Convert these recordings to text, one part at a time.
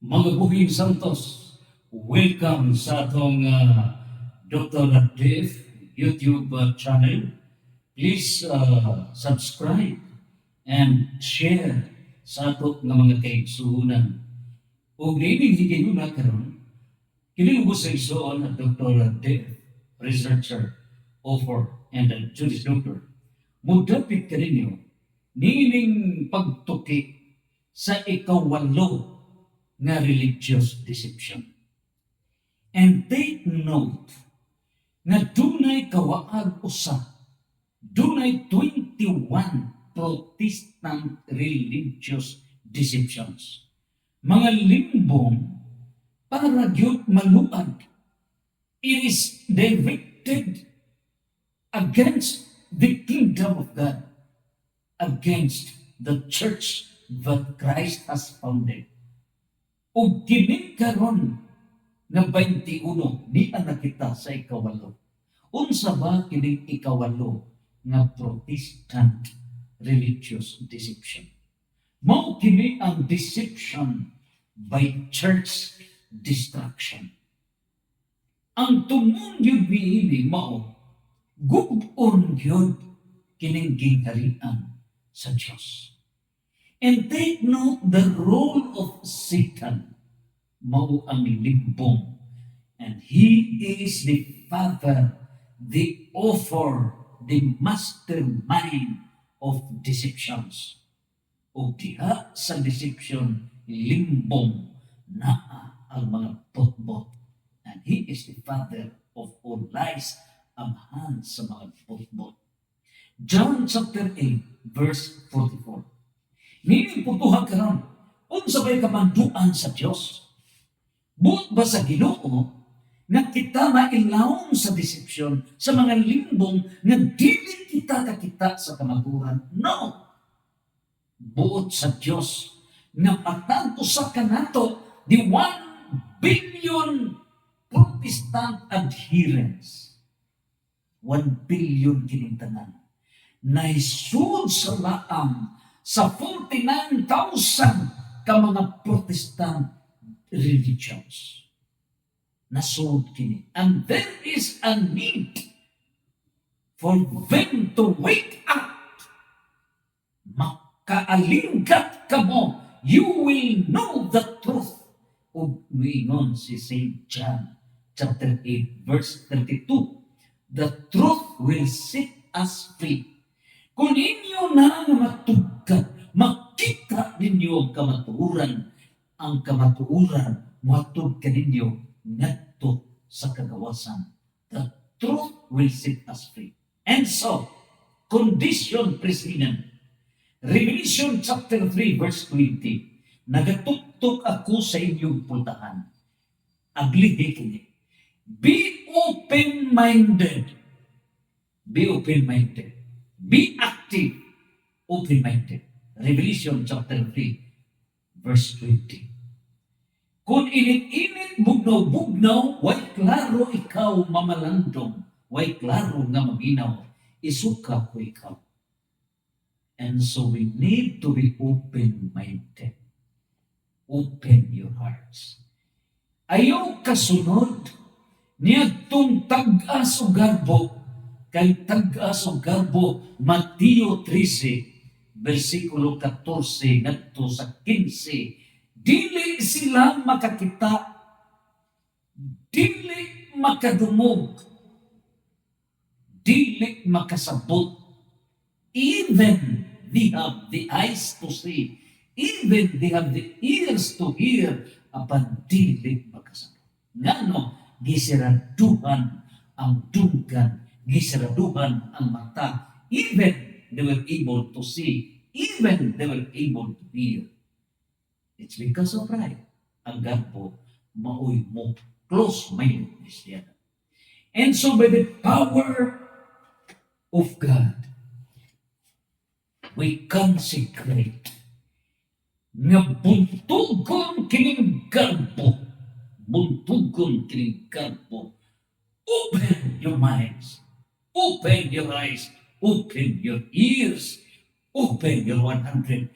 Mga buhing santos, welcome sa atong Dr. Dave YouTube channel. Please subscribe and share sa ato nga mga kaigsuhunan. O gaining higayuna karon, kini ubos sa igsoon at Dr. Dave, researcher, author, and Juris Doctor. Mudapit ka ninyo, nining pagtuki sa ikawalo nga religious deception. And take note nga dunay kawaag usa, dunay 21 Protestant religious deceptions. Mga limbong para gyud maluad. It is directed against the kingdom of God, against the church that Christ has founded. O kini karon nga 21 di nakita sa ikawalo. Unsa ba kining ikawalo nga Protestant religious deception? Mao kini ang deception by church destruction. Ang tumong yun niini mao gubon yun kining gingharian sa Diyos. And take note the role of Satan, mao ang limbong. And he is the father, the author, the mastermind of deceptions. O diha sa deception, limbong naa ang mga botbot. And he is the father of all lies, amhan sa mga botbot. John chapter 8, verse 44. Nini putuhan karon, unsa bay kamanduan sa Dios? Buot ba sa Ginoo nga kita mailawom sa deception sa mga limbong nga dili kita kakita sa kamaturan? No. Buot sa Dios nga patag usa kanato di 1 billion Protestant adherents. 1 billion kining tanan. Naisud sa laang sa 49,000 ka mga Protestant religions. Nasud kini. And there is a need for them to wake up. Makaalinggat ka mo. You will know the truth. O mingon si St. John chapter 8 verse 32. The truth will set us free. Kung inyo na matugkad, makita ninyo ang kamatuuran, matugkad ninyo ngadto sa kagawasan. The truth will set us free. And so, condition precedent. Revelation chapter 3 verse 20. Nagatuktok ako sa inyong pultahan. Aglihi kini. Be open-minded. Be open-minded. Be active, open-minded. Revelation chapter 3, verse 20. Kung init-init, bugnaw-bugnaw, way klaro ikaw mamalandong, way klaro nga maminaw, isuka ko ikaw. And so we need to be open-minded. Open your hearts. Ayaw kasunod niya itong tag-as o garbo, kay tag-as o garbo, Mateo 13, versikulo 14, ngadto sa 15, dili sila makakita, dili makadumog, dili makasabot. Even they have the eyes to see, even they have the ears to hear, apan dili makasabot. Ngano, gisiraduhan ang dugan, gisiraduhan ang mata. Even they were able to see, even they were able to hear. It's because of pride. Ang garbo, maoy mo, close-mindedness yan. And so by the power of God, we consecrate nga buntugon kining garbo, buntugon kining garbo. Open your minds, open your eyes, open your ears, open your 100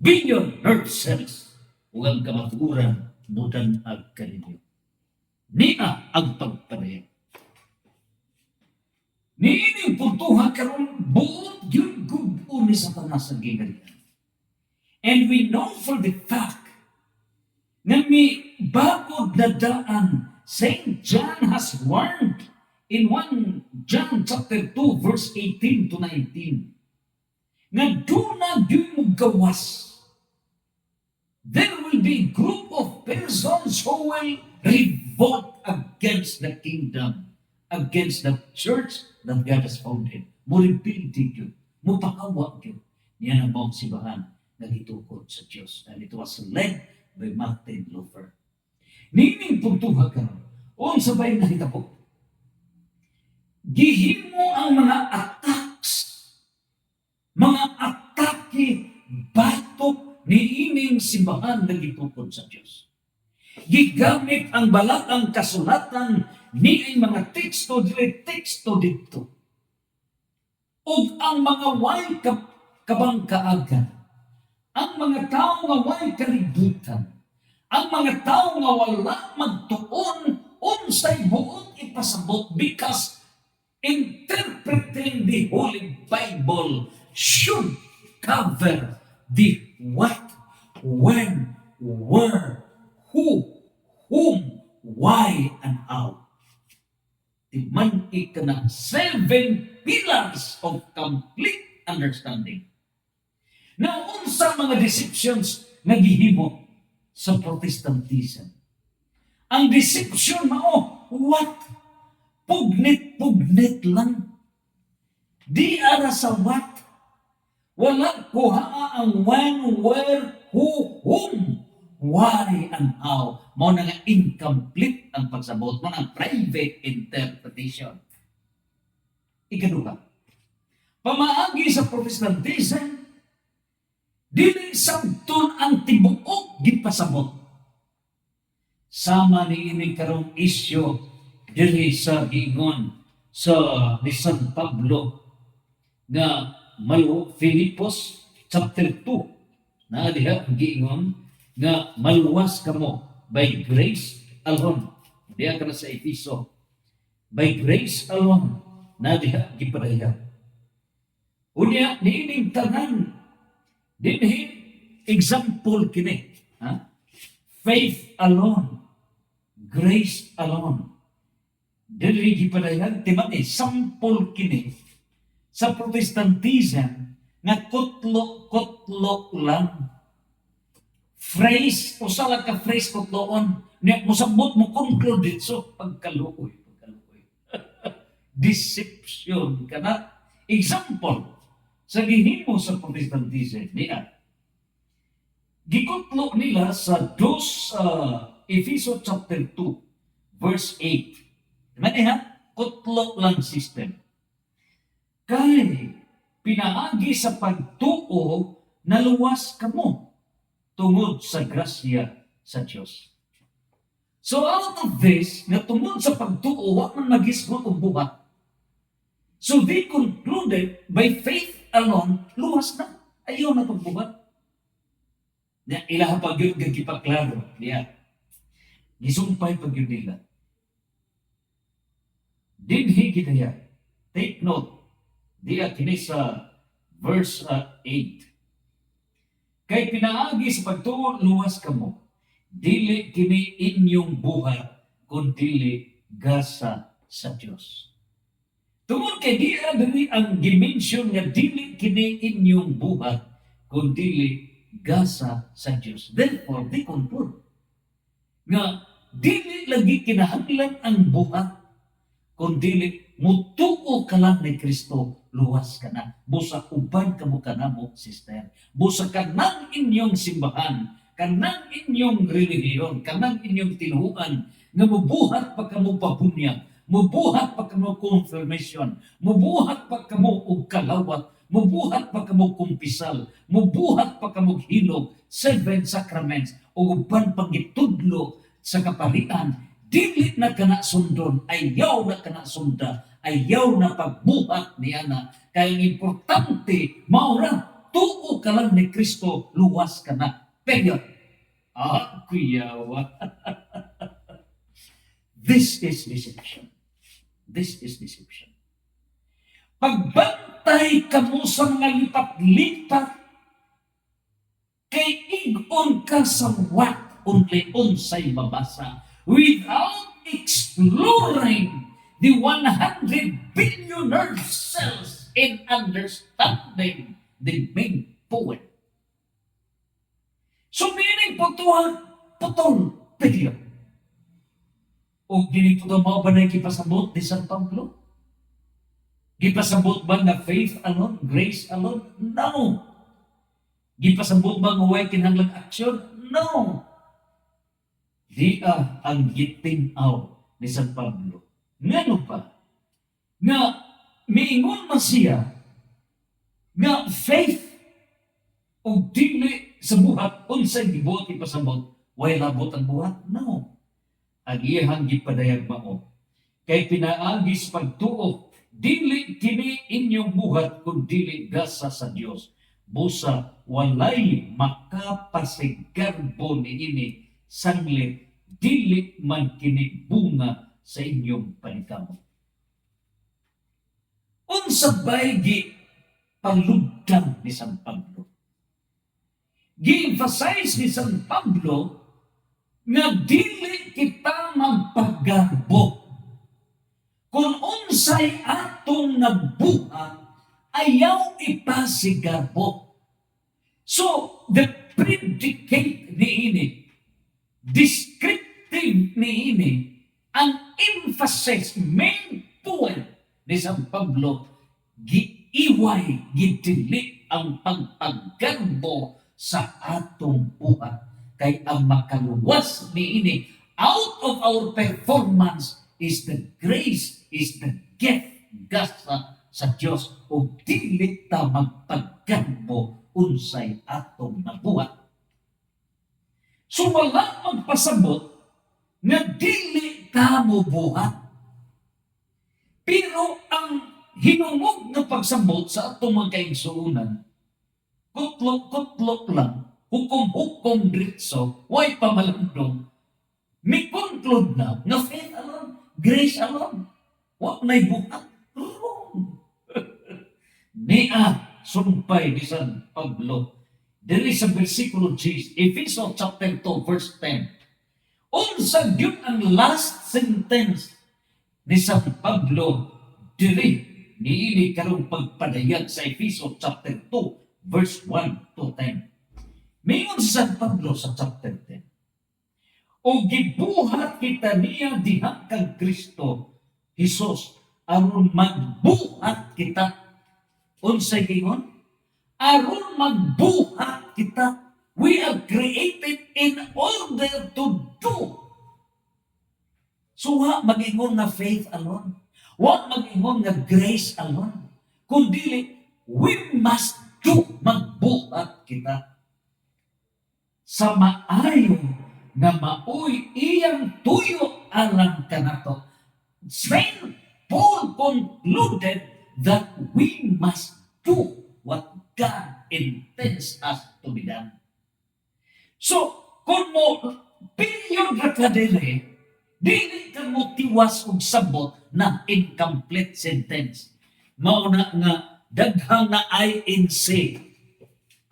billion nerve cells. Huwag kamaturan mudan ag kaninyo. Niya ang pagpareha. Niining puntuhan karon buot yun gubo ni Satanas ang ginganian. And we know for the fact na may bagod na daan St. John has warned in 1 John chapter 2 verse 18 to 19 nga do na di mo gawas. There will be a group of persons who will revolt against the kingdom, against the church that God has founded. Muripiliti yun. Mupakawa yun. Yan ang buong sibahan na gitukod sa Diyos. And it was led by Martin Luther. Nining puntuha ka o ang sabay na hitabo. Gihimo ang mga attacks, mga atake, batok ni ining simbahan na gitukod sa Diyos. Gigamit ang balatang kasulatan ni ay mga teksto dito. O ang mga way kabangkaagan, ang mga tao nga way kalibutan, ang mga tao nga wala magtuon unsay buong ipasabot because interpreting the Holy Bible should cover the what, when, where, who, whom, why, and how. Timan ka ng 7 pillars of complete understanding. Na unsa mga deceptions nga gihimo sa Protestantism. Ang deception mao what? Pugnet lang. Di ara sa what? Wala kuhaa ang when, where, who, whom, why, and how. Mao na nga incomplete ang pagsabot. Mao ang private interpretation. Ikaduha, pamaagi sa Protestantism, dili sabton ang tibuok gipasabot. Sama ni ini karong isyu dili sa giingon sa ni San Pablo nga Filipos chapter 2 na diha giingon nga maluwas kamo by grace alone. Diha kana sa Efeso, by grace alone na diha gipareha. Unya niining tanan dinhi example kini, ha? Faith alone, grace alone. Dili gipareha timani sample kini sa Protestantism nga kutlo lang. Phrase o sala ka phrase kutloon niya musabot mo conclude so pagkaluoy. Deception kana. Example sa gihimo sa Protestantism niya. Gikutlo nila sa Efeso chapter 2 verse 8. Maniha, kutlo lang system. Kay pinaagi sa pagtuo naluwas kamo tungod sa grasya sa Diyos. So out of this, na tungod sa pagtuo, wa man magisgot og buhat. So they concluded by faith alone, luwas na. Ayaw na pagbuhat. Na ilaha pag yun gagipaklaro. Diya. Gisumpay pag yun nila. Dinhi kitaya. Take note. Diya kini sa verse 8. Kay pinaagi sa pagtuo luwas kamo, dili kini inyong buhat, kundi gasa sa Dios. Tungod kay diya dili ang dimension nga dili kini inyong buhat, kundi gasa sa Dios. Therefore, di conclude nga dili lagi kinahanglan ang buhat, kundi mutuo ka lang ni Kristo, luwas ka na. Busa uban ka mo kanamo, sister. Busa ka ng inyong simbahan, kanang inyong relihiyon, kanang inyong tinuan, nga mubuhat pa ka mo pabunyag, mubuhat pa ka mo confirmation, mubuhat pa ka mo og kalawat, mubuhat pa ka mo kumpisal, mubuhat pa ka mo hilog, 7 sacraments, o uban pagitudlo sa kaparian, dili na kana sundon, ayaw na kana sunda, ayaw na pagbuhat niya na. Kaya importante, maura, tuo ka lang ni Kristo, luwas ka na. Period. Kuyawa. This is deception. This is deception. Pagbantay ka mo sa mga lipat-lipat, kay igon ka sa what only unsay mabasa without exploring the 100 billionaire cells in understanding the main poem. So meaning putol pilyo. O dili po ito mga banay kipasabot ni San Pablo? Gipasabot ba na faith alone, grace alone? No. Gipasabot ba nga way kinahanglan action? No. Di ang gitinaw ni San Pablo. Ngano pa? Nga miingon man siya nga faith o dili sa buhat unsay gibuhat ipasabot way labot ang buhat? No. Ang iyang gipadayag mao kay pinaagis pagtuo dili kini inyong buhat kun dili gasa sa Dios busa walay makapasigarbo niini sanglit dili man kini bunga sa inyong paningkamot. Unsa bay gi palugdan ni San Pablo? Gi-emphasize ni San Pablo nga dili kita magpagarbo kung unsay atong nabuhat ayaw ipasigarbo. So the predicate niini, descriptive niini, ang emphasis main point ni San Pablo giiway gidili ang pagpagarbo sa atong buhat. Kay ang makaluwas niini out of our performance is the grace, is the gift gasa sa Dios o dili ta magpaggarbo unsay atong nabuhat. So wala magpasabot nga dili ka mo buhat. Pero ang hinungog na pagsabot sa atong mga kaigsuunan, kutlok-kutlok lang, hukom-hukom diretso, way pamalandong, may conclude na faith alone, grace alone, wag na'y buhat. Wrong. Niya, sumpay ni San Pablo, diri sa versikulo 10, Ephesians chapter 2, verse 10. Unsa yun ang last sentence ni San Pablo diri niini karong pagpadayag sa Ephesians chapter 2, verse 1 to 10. Mayon si San Pablo sa chapter 10. O gibuhat kita niya diha kang Kristo Jesus aron magbuhat kita. Unsay gingon? Aron magbuhat kita. We are created in order to do. So wa mag-ingon nga faith alone. Wa mag-ingon nga grace alone. Kundi we must do, magbuhat kita. Sa maayo nga maoy iyang tuyo alang kanato. Saint Paul concluded that we must do what God intends us to be done. So, kung mo pilyon ra ka dili, dili ka mo tiwas og sabot na incomplete sentence. Mauna nga daghang na INC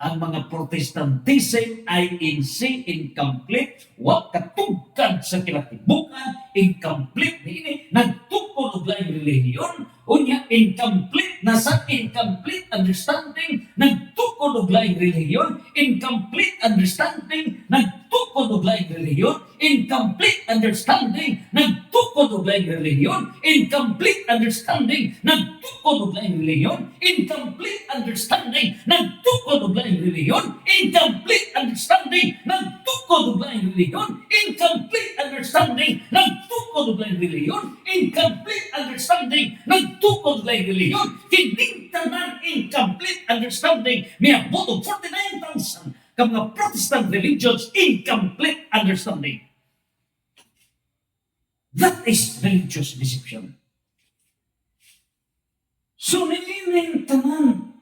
ang mga Protestantism ay incomplete, wa katugkad sa kinatibukan, incomplete niini, nagtukod og laing relihiyon, unya incomplete na sa incomplete understanding, nagtukod og laing relihiyon, incomplete understanding, nagtukod og laing relihiyon, incomplete understanding, nagtukod og laing relihiyon, incomplete understanding, nagtukod og laing relihiyon, incomplete understanding, nagtukod og laing relihiyon, incomplete understanding, nagtukod og laing relihiyon, incomplete understanding, nagtukod og laing relihiyon, incomplete understanding, nagtukod og laing relihiyon, kining tanan incomplete understanding, miabot og 49,000 ka mga Protestant religions, incomplete understanding. That is religious deception. So, nililing tanan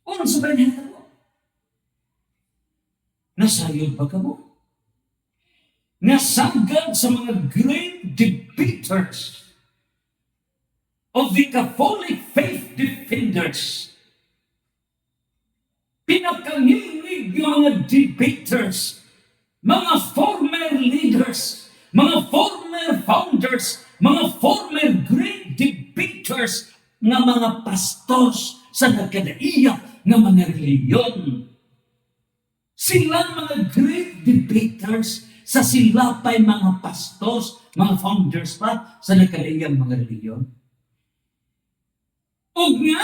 unsa ba niya mo? Na Nasayod ba ka mo? Nasagad sa mga great debaters of the Catholic faith defenders. Pinakanginig yung mga debaters, mga former leaders, mga former founders, mga former great debaters nga mga pastors sa nagkadaiya ng mga reliyon. Sila mga great debaters sa sila pa'y mga pastors, mga founders pa sa nagkadaiyang mga reliyon. O nga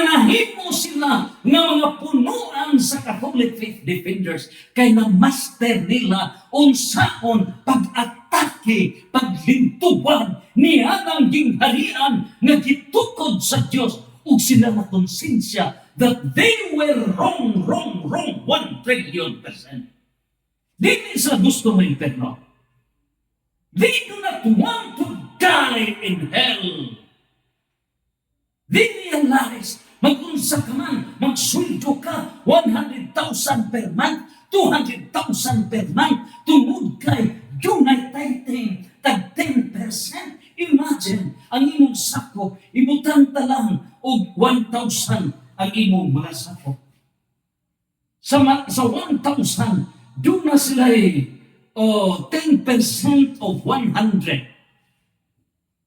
nahimo sila nga mga punuan sa Catholic faith defenders kay na master nila unsaon pag-atake, paglintuban niya ng gingharian nga gitukod sa Dios ug sila na konsensya that they were wrong, 1,000,000,000%. Dili sa gusto ng impierno. They do not want to die in hell. They realize, mag-unsa ka man, magsweldo ka, 100,000 per month, 200,000 per month, tungod kay dunay tithing, tag 10%. Imagine, ang imong sako, ibutang talang og 1,000 ang imong mga sako. Sa 1,000, doon na sila 10% of 100.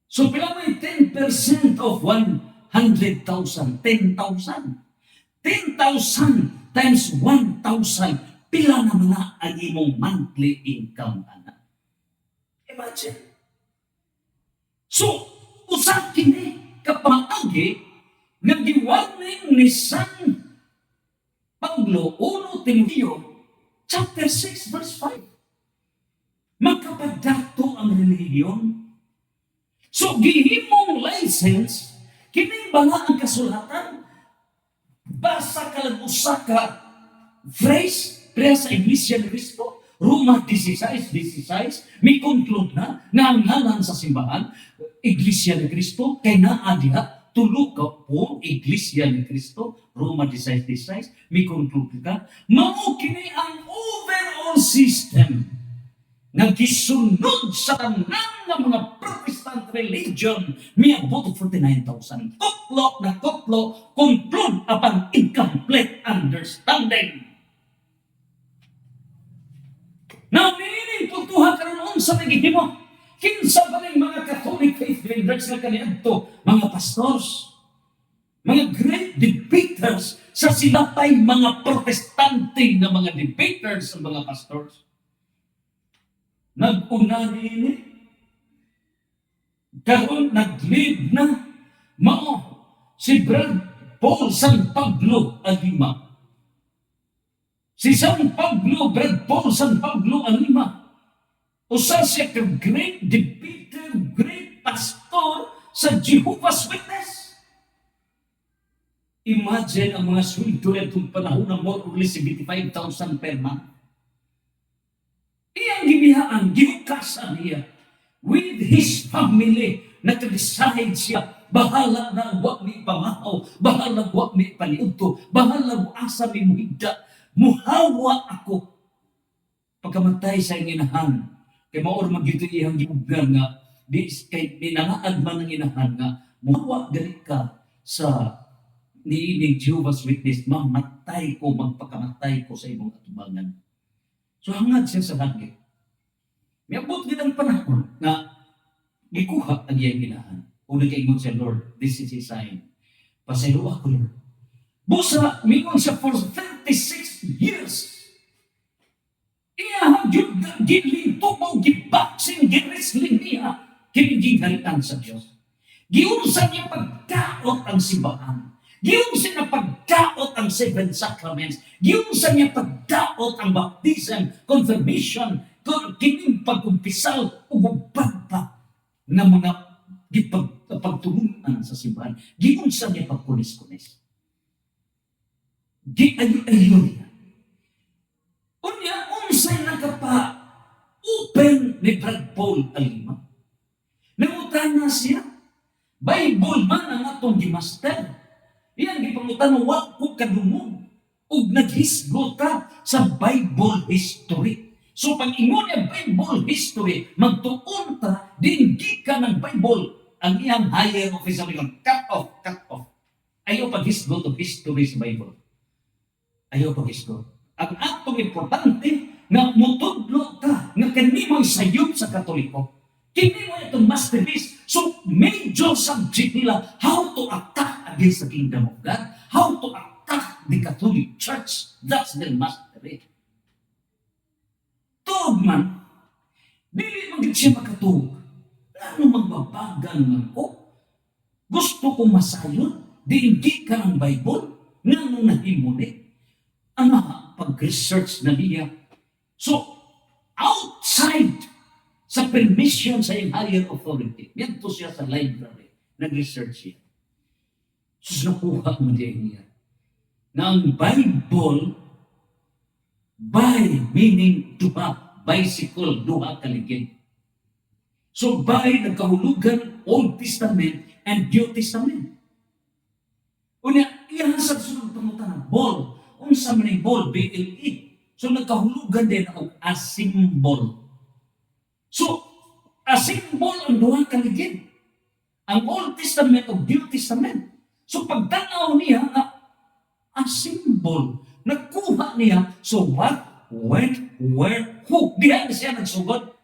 So, pila may 10% of 100,000? 10,000. 10,000 times 1,000, pila naman na ang imong monthly income, anak. Imagine. So, usap kini kapamaagi nga giwarning ni San Pablo 1 Timoteo chapter 6 verse 5. Magkapadato ang relihiyon. So, gihimong license, kini ba nga ang kasulatan? Basa ka lang usa ka phrase pre sa Iglesia ni Cristo, Roma 16:16, may conclude na ang ngalan sa simbahan, Iglesia ni Cristo, kay naa diha tulo ka po Iglesia ni Cristo, Roma 16:16, may conclude ka, mao kini ang overall system nga gisunod sa tanang nga mga Protestant religion miabot 49,000. Koklo, conclude upon incomplete understanding. Now, meaning tutuha karon sa nagihimo. Kinsa ba ng mga Catholic faith defenders nga kaniadto, mga pastors, mga great debaters sa sila pa'y mga protestante na mga debaters ang mga pastors. Nag-una ini, karon nag-lead na mao si Brad Paul San Pablo Alima. Si San Pablo, Brad Paul San Pablo Alima, usa siya ka great debater, great pastor sa Jehovah's Witness. Imagine ang mga sweldo itong panahon na more or less 75,000 per month. Iyang gibiyaan, gihukasan niya with his family, nag-decide siya, bahala na wag mi pamahaw, bahala wag mi paniudto, bahala mo asa mi muhigda, muhawa ako. Pagkamatay sa inahan, kay maor magito iyang gibugar nga, di kay ninangaad man ang inahan nga, muhawa gali ka sa niining Jehovah's Witness, mamatay ko, magpakamatay ko sa imong atubangan. So hangad siya sa langit. Miabot din ang panahon na gikuha ang iyang inahan. Una kay siya, Lord, this is a sign. Pasaylo ako, Lord. Busa, mingon siya for 36 years. Iyahang gilinto mo, giboxing, giwrestling niya, kinigingalitan sa Diyos. Giunsa niya pagdaot ang simbahan. Giunsa niya pagdaot ang 7 sacraments. Giunsa niya pagdaot ang baptism, confirmation, kining pagkumpisal, ugubad pa na mga pagtulungan sa simbahan. Giunsa niya pagkunis-kunis. Giayo-ayo niya. Unya, unsay nakapa-open ni Brad Paul Alima. Nangutan na siya. Bible man ang atong gimaster. Iyan, gipangutan, wag ko kadungog. ug naghisgot ta sa Bible history. So pag ingon ang Bible history, magtuon ta din gikan ng Bible ang iyang higher official yun. Cut off. Ayaw paghisgot of history sa Bible. Ayaw paghisgot. Ang atong importante nga mutudlo ta nga kanimo sayop sa Katoliko. Kini mo itong masterpiece. So major subject nila how to attack against the kingdom of God, how to attack the Catholic Church. That's their mastery. Tuog man, dili magiging siya makatuog. Ano magbabagal man ko? Gusto ko masayon, diinggit ka ng Bible, nga nung nahimuli. Ang pag-research na niya. So, outside sa permission sa iyong higher authority, yan to siya sa library, nag-research siya. So, nakuha mo niya. Na ang Bible, by meaning duha, bicycle, duha kaligid. So by nagkahulugan Old Testament and New Testament. Unya, iyan sa sunod pangutan, ball. Unsa man yung ball, BLE. So nagkahulugan din ang a symbol. So, a symbol ang duha kaligid. Ang Old Testament o New Testament. So pagtanaw niya, a symbol. Nagkuha niya, so what, when, where, who. Diyan siya nagsugod.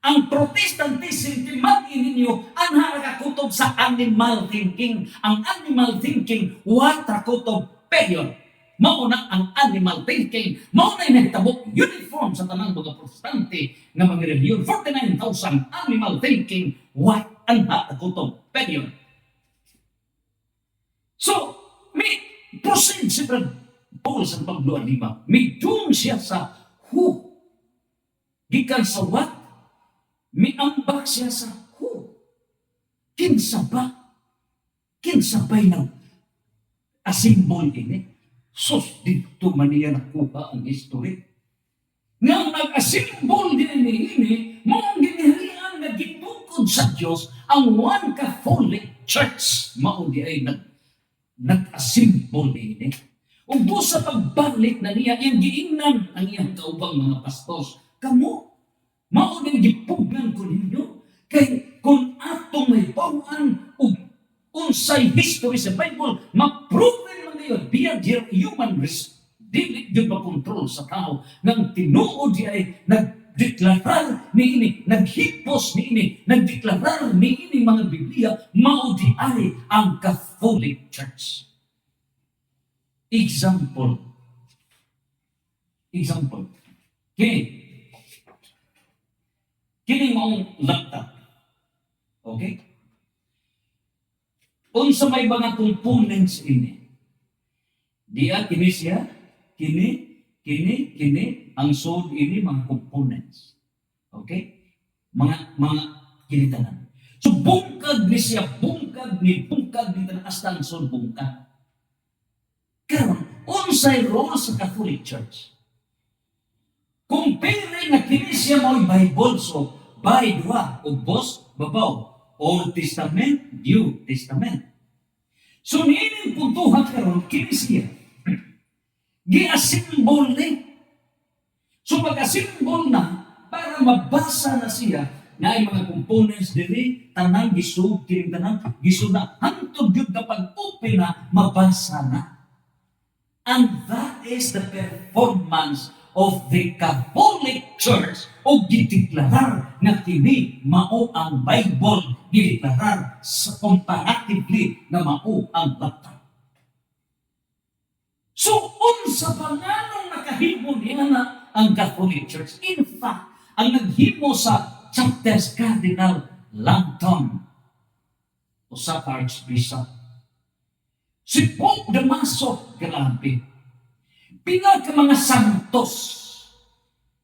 Ang Protestantism, timagin ninyo, ang nakakutob sa animal thinking. Ang animal thinking, what rakutob, period. Mauna ang animal thinking. Mauna yung nahitabo uniform sa tanang mga Protestante na mga reliyon. 49,000 animal thinking, what ang nakakutob, period. So, may proceed si Brad Paul sa Pablo Alima. May doon siya sa who. Gikan sa what? May ambak siya sa who. Kinsa ba? Kinsa ba'y ng a symbol ini? Sus, dito man niya nakuha ang history. Nga nag-a-symbol din ini, mong ginihalian na gitukod sa Diyos ang one Catholic Church. Maong di ay nag-a-symbol ini. Ug sa pagbalik na niya, yung giingnan ang iyang kaubang mga pastos. Kamu, mao din gipugnan ko ninyo kay kung atong may bawaan ug unsay history sa Bible ma-proven man niyo via their human risk dili gyud makontrol sa tao nang tinuod di ay nagdeklarar niini, naghipos niini, nagdeklarar niini mga Biblia mao di ay ang Catholic Church. Example. Kini mong laptop. Okay? Unsa may mga components ini? Diya kini siya, kini, ang sold ini mga components. Okay? Mga kinitanan. So bungkag ni siya, bungkag ni tanan hasta ang sold bungkag. Karon, unsay role sa Catholic Church? Kung pili na kini siya mo'y Bible, so by duha, ubos, babaw, Old Testament, New Testament. So niining puntuhan karon kini siya. Gi-symbol ni. So pag-symbol na, para mabasa na siya, na ay mga components dili, tanang gisug, kining tanang gisug na, hantod yun kapag open na, mabasa na. And that is the performance of the Catholic Church o gideklarar nga kini mao ang Bible, gideklarar sa comparatively na mao ang laptop. So, unsa pa nga nung nakahimo niya na ang Catholic Church? In fact, ang naghimo sa chapters Cardinal Langton o sa Archbishop si Pope Damaso, grabe. Pila ka mga santos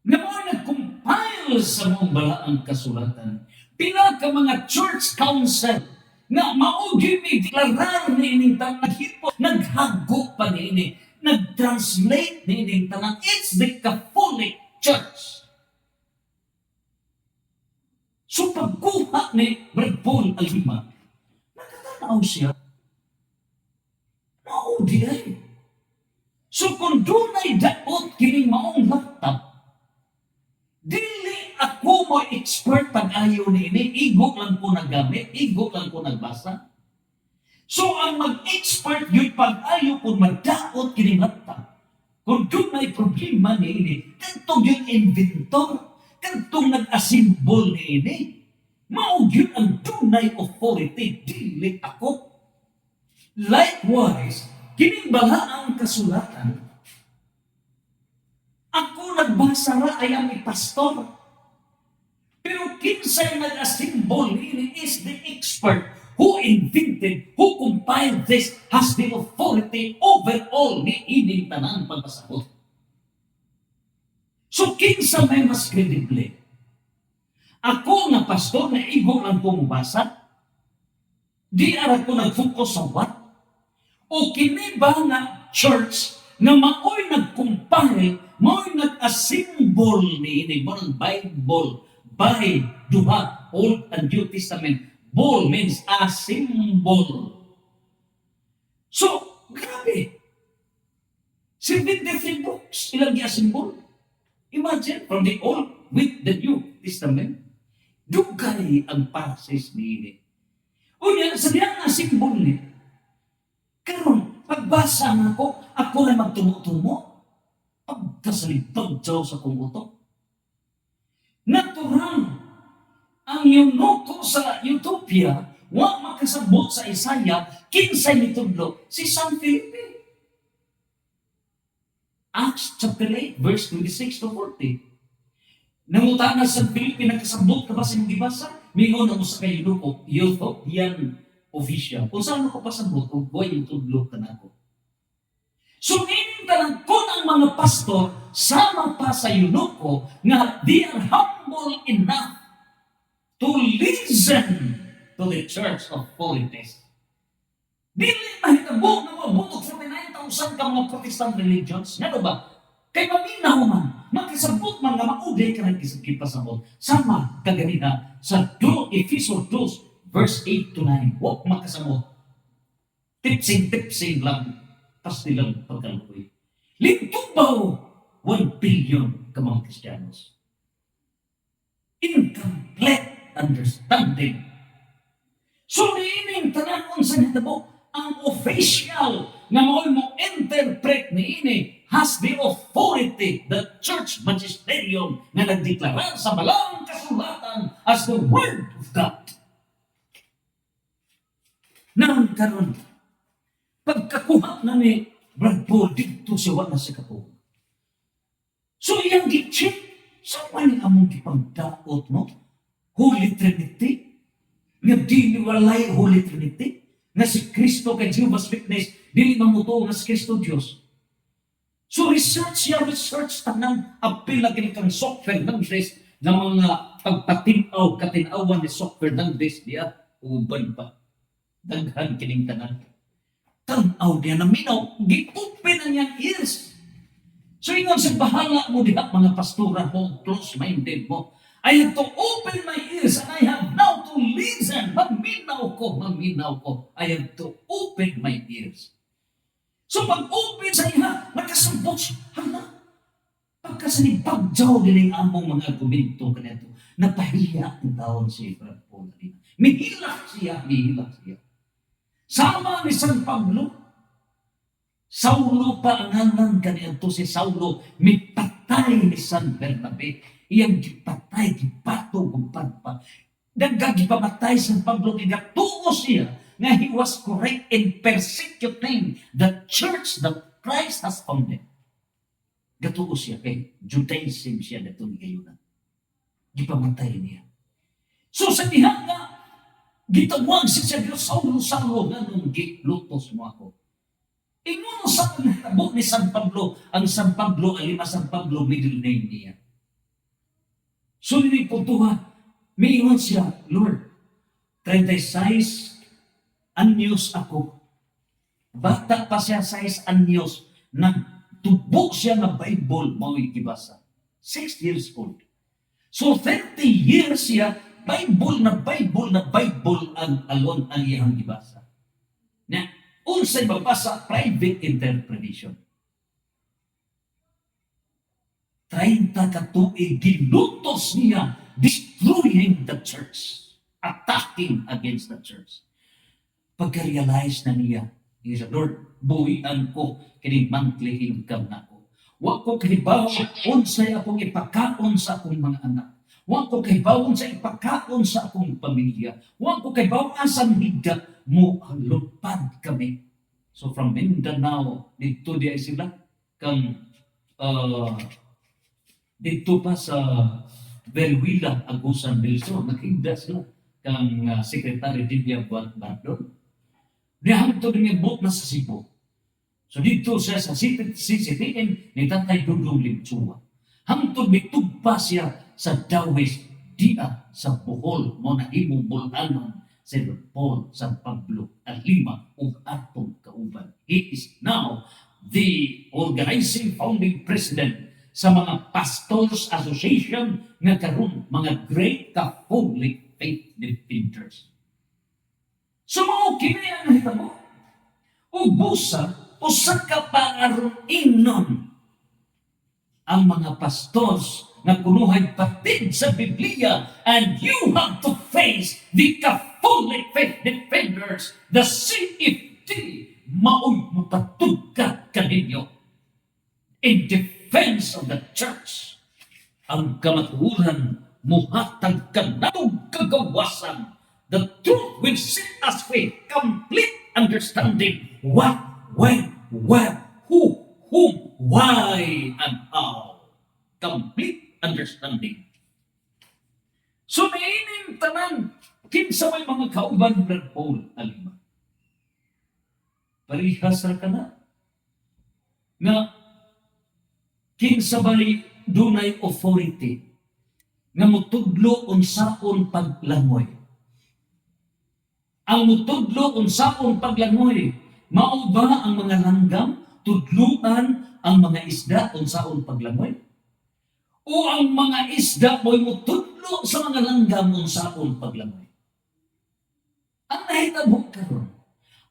na mga nag-compile sa mga balaang kasulatan. Pila ka mga church council na maugi ni deklarar ni ining tanang naghipo, naghago pa ni ini, nag-translate ni ining tanang. It's the Catholic Church. So pagkuha ni Brad Paul Alima, nakatanaw siya. Maugi ay. So kung dunay daot kining maong laptop, dili ako mo expert pag-ayo niini, igo lang ko nagamit, igo lang ko nagbasa. So ang mag-expert yung pag-ayo kung magdaot kining laptop, kung dunay problema niini, kantong yung inventor, kantong nag-assemble niini, mao yun ang dunay authority, dili ako. Likewise, kining balaang kasulatan, ako nagbasa ra ay ang pastor. Pero kinsay nag-assemble niini is the expert who invented, who compiled this, has the authority over all ni ining tanan pagpasabot. So kinsa may mas credible? Ako nga pastor na igo lang ko mubasa, di ara ko nag-focus sa what? O kini ba nga church na maoy nag-compile, maoy nag-assemble ni ng Bible by duha, Old and New Testament. Bol means a symbol. So, grabe. 73 books, ilang symbol. Imagine, from the Old with the New Testament, dugay ang process ni. O yan, sa diyan nga symbol ni. Karon, pagbasa nga ako na magtumo-tumo, pagkasalipag daw sa kong utok. Natural, ang eunuko sa Utopia, wa makasabot sa Isaiah, kinsay nitudlo, si San Felipe. Acts chapter 8, verse 26 to 40. Nangutana sa Felipe, nagkasabot ka ba sa gibasa? Mingon na mo sa kay eunuko, Ethiopian official. Kung saan ako pasabot, kung buhay yung tudlo ka na ako. So, inintalan ko ng mga pastor, sama pa sa eunuko, nga they are humble enough to listen to the Church of Holiness. Dili mahitabo na mabutok 49,000 ka mga Protestant religions. Nga ba? Kay maminaw man, makisabot man nga maugay ka nagkipasabot. Sama kaganina sa Ephesians 2, verse 8 to 9. Huwag makasabot. Tipsing lang. Pasti lang pagkalukoy. Lintubaw 1 billion ka mga Kristiyanos. Incomplete understanding. So, niining tananon sa nitabo, ang official na mo interpret niini has the authority, the church magisterium na nagdeklarar sa balang kasulatan as the Word of God. Nang karon, pagkakuha na ni Brad Paul dito siya wala sa kapo. So, iyang gi-check, sa man among gipagdaot mo? Holy Trinity, nga di walay Holy Trinity, nga si Kristo kay Jehovah's Witness, dili mamuto nga si Kristo Diyos. So research tanang apil na kinikang Sok Fernandez na mga pagpatinaw, katinawan ni Sok Fernandez diya, uban pa. Daghan kining tanan. Tanaw diya na minaw, gi-open ang niyang ears. So ingon sa bahala mo diha mga pastora mo, close-minded mo, I have to open my ears and I have now to listen. Magminaw ko. I have to open my ears. So pag-open sa iha, magkasambot siya. Hala, pagkasanipagjaw din ang among mga argumento kanito, napahiya ang taon si Brad Paul. Mihilak siya. Sama ni San Pablo, Saulo pa ang hangang kanito si Saulo, mipatay ni San Bernabe. Iyang gipatay, gipato, gumpadpa. Nagkagipamatay San Pablo, nagatuo siya nga he was correct in persecuting the church that Christ has founded. Gatuo siya kay Judaism siya na ito ni Gayunan. Gipamatay niya. So sa diha nga, gitawag siya Diyos, Saulo, ganun, gitlutos mo ako. Ingon sa pagkatabo ni San Pablo, ang San Pablo, alima San Pablo, middle name niya. So, hindi po tuha, may ingon siya, Lord, 36 anyos ako. Bata pa siya 6 anyos, nagtubo siya na Bible, mawag kibasa. 6 years old. So, 30 years siya, Bible na Bible ang alon ang iyang gibasa. Na, unsay mabasa, private interpretation. 30 ka tuig, gilutos niya, destroying the church, attacking against the church. Pagka-realize na niya, he said, Lord, buwian ko kini monthly income na ko. Wa ko kahibaw unsay akong ipakaon sa akong mga anak. Wa ko kahibaw unsay ipakaon sa akong pamilya. Wa ko kahibaw asang higda mo lupad kami. So from Mindanao, dito di ay sila kang dito pa sa Beruila, Agusan del Sur, nakigda sila kang Secretary Divya Bardon. Diyan to din bot na sa Cebu. So dito siya sa CCTN ni Tatay Dudong Limchua. Hangtod mitugpa siya sa Dawes Dia sa Bohol mo na imong bulanon sa Paul San Pablo Alima ug atong kauban. He is now the organizing founding president sa mga Pastors Association nga karon mga Great Catholic Faith Defenders. So mao kini ang nahitabo. Ug busa usa ka pangaron inon ang mga pastors na kunuhay patid sa Biblia, and you have to face the Catholic Faith Defenders, the CFD, mao'y mapatugkad kaninyo in defense of the church. Ang kamatuoran muhatag ka natong kagawasan. The truth will set us free. Complete understanding what, when, where, who, whom, why, and how. Complete understanding. So naining tanan, kinsa may mga kauban Brad Paul Alima. Parihas ra ka na. Nga, kinsa ba'y dunay authority nga mutudlo unsaon paglangoy. Ang mutudlo unsaon paglangoy, mao ba ang mga langgam tudluan ang mga isda unsaon paglangoy? O ang mga isda mo'y mutudlo sa mga langgam unsaon paglangoy? Ang nahitabo karon,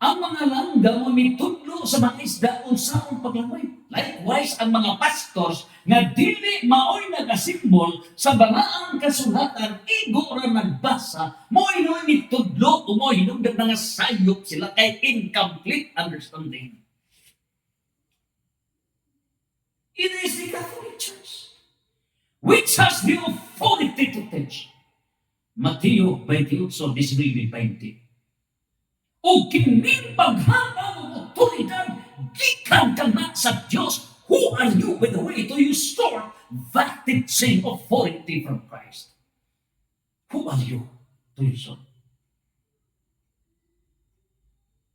ang mga langgam mo'y mitudlo sa mga isda unsaon paglangoy. Likewise, ang mga pastors nga dili maoy nagasimbol sa banaang kasulatan, igo ra nagbasa, mo'y noy mitudlo o mo'y hinugdag na nga sayop sila kay incomplete understanding. It is the Catholic Church which has the authority to teach. Mateo 28:19. O kining paghanga ng otoridad gikan kana sa Dios. Who are you, by the way, to usurp that teaching authority from Christ? Who are you to usurp?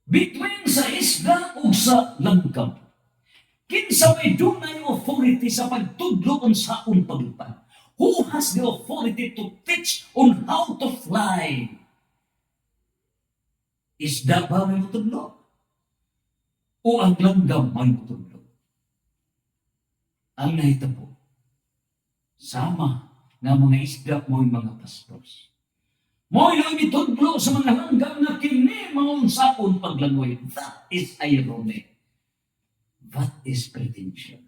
Between sa isda o sa langgam, kinsa may dunay authority sa pagtudlo unsaon paglupad? Who has the authority to teach on how to fly? Isda ba may mutudlo? O ang langgam may mutudlo? Ang nahitabo, sama nga mga isda mo'y mga pastors. Mo'y lang mitudlo sa mga langgam na kini maunsaon paglangoy. That is irony. That is pretension.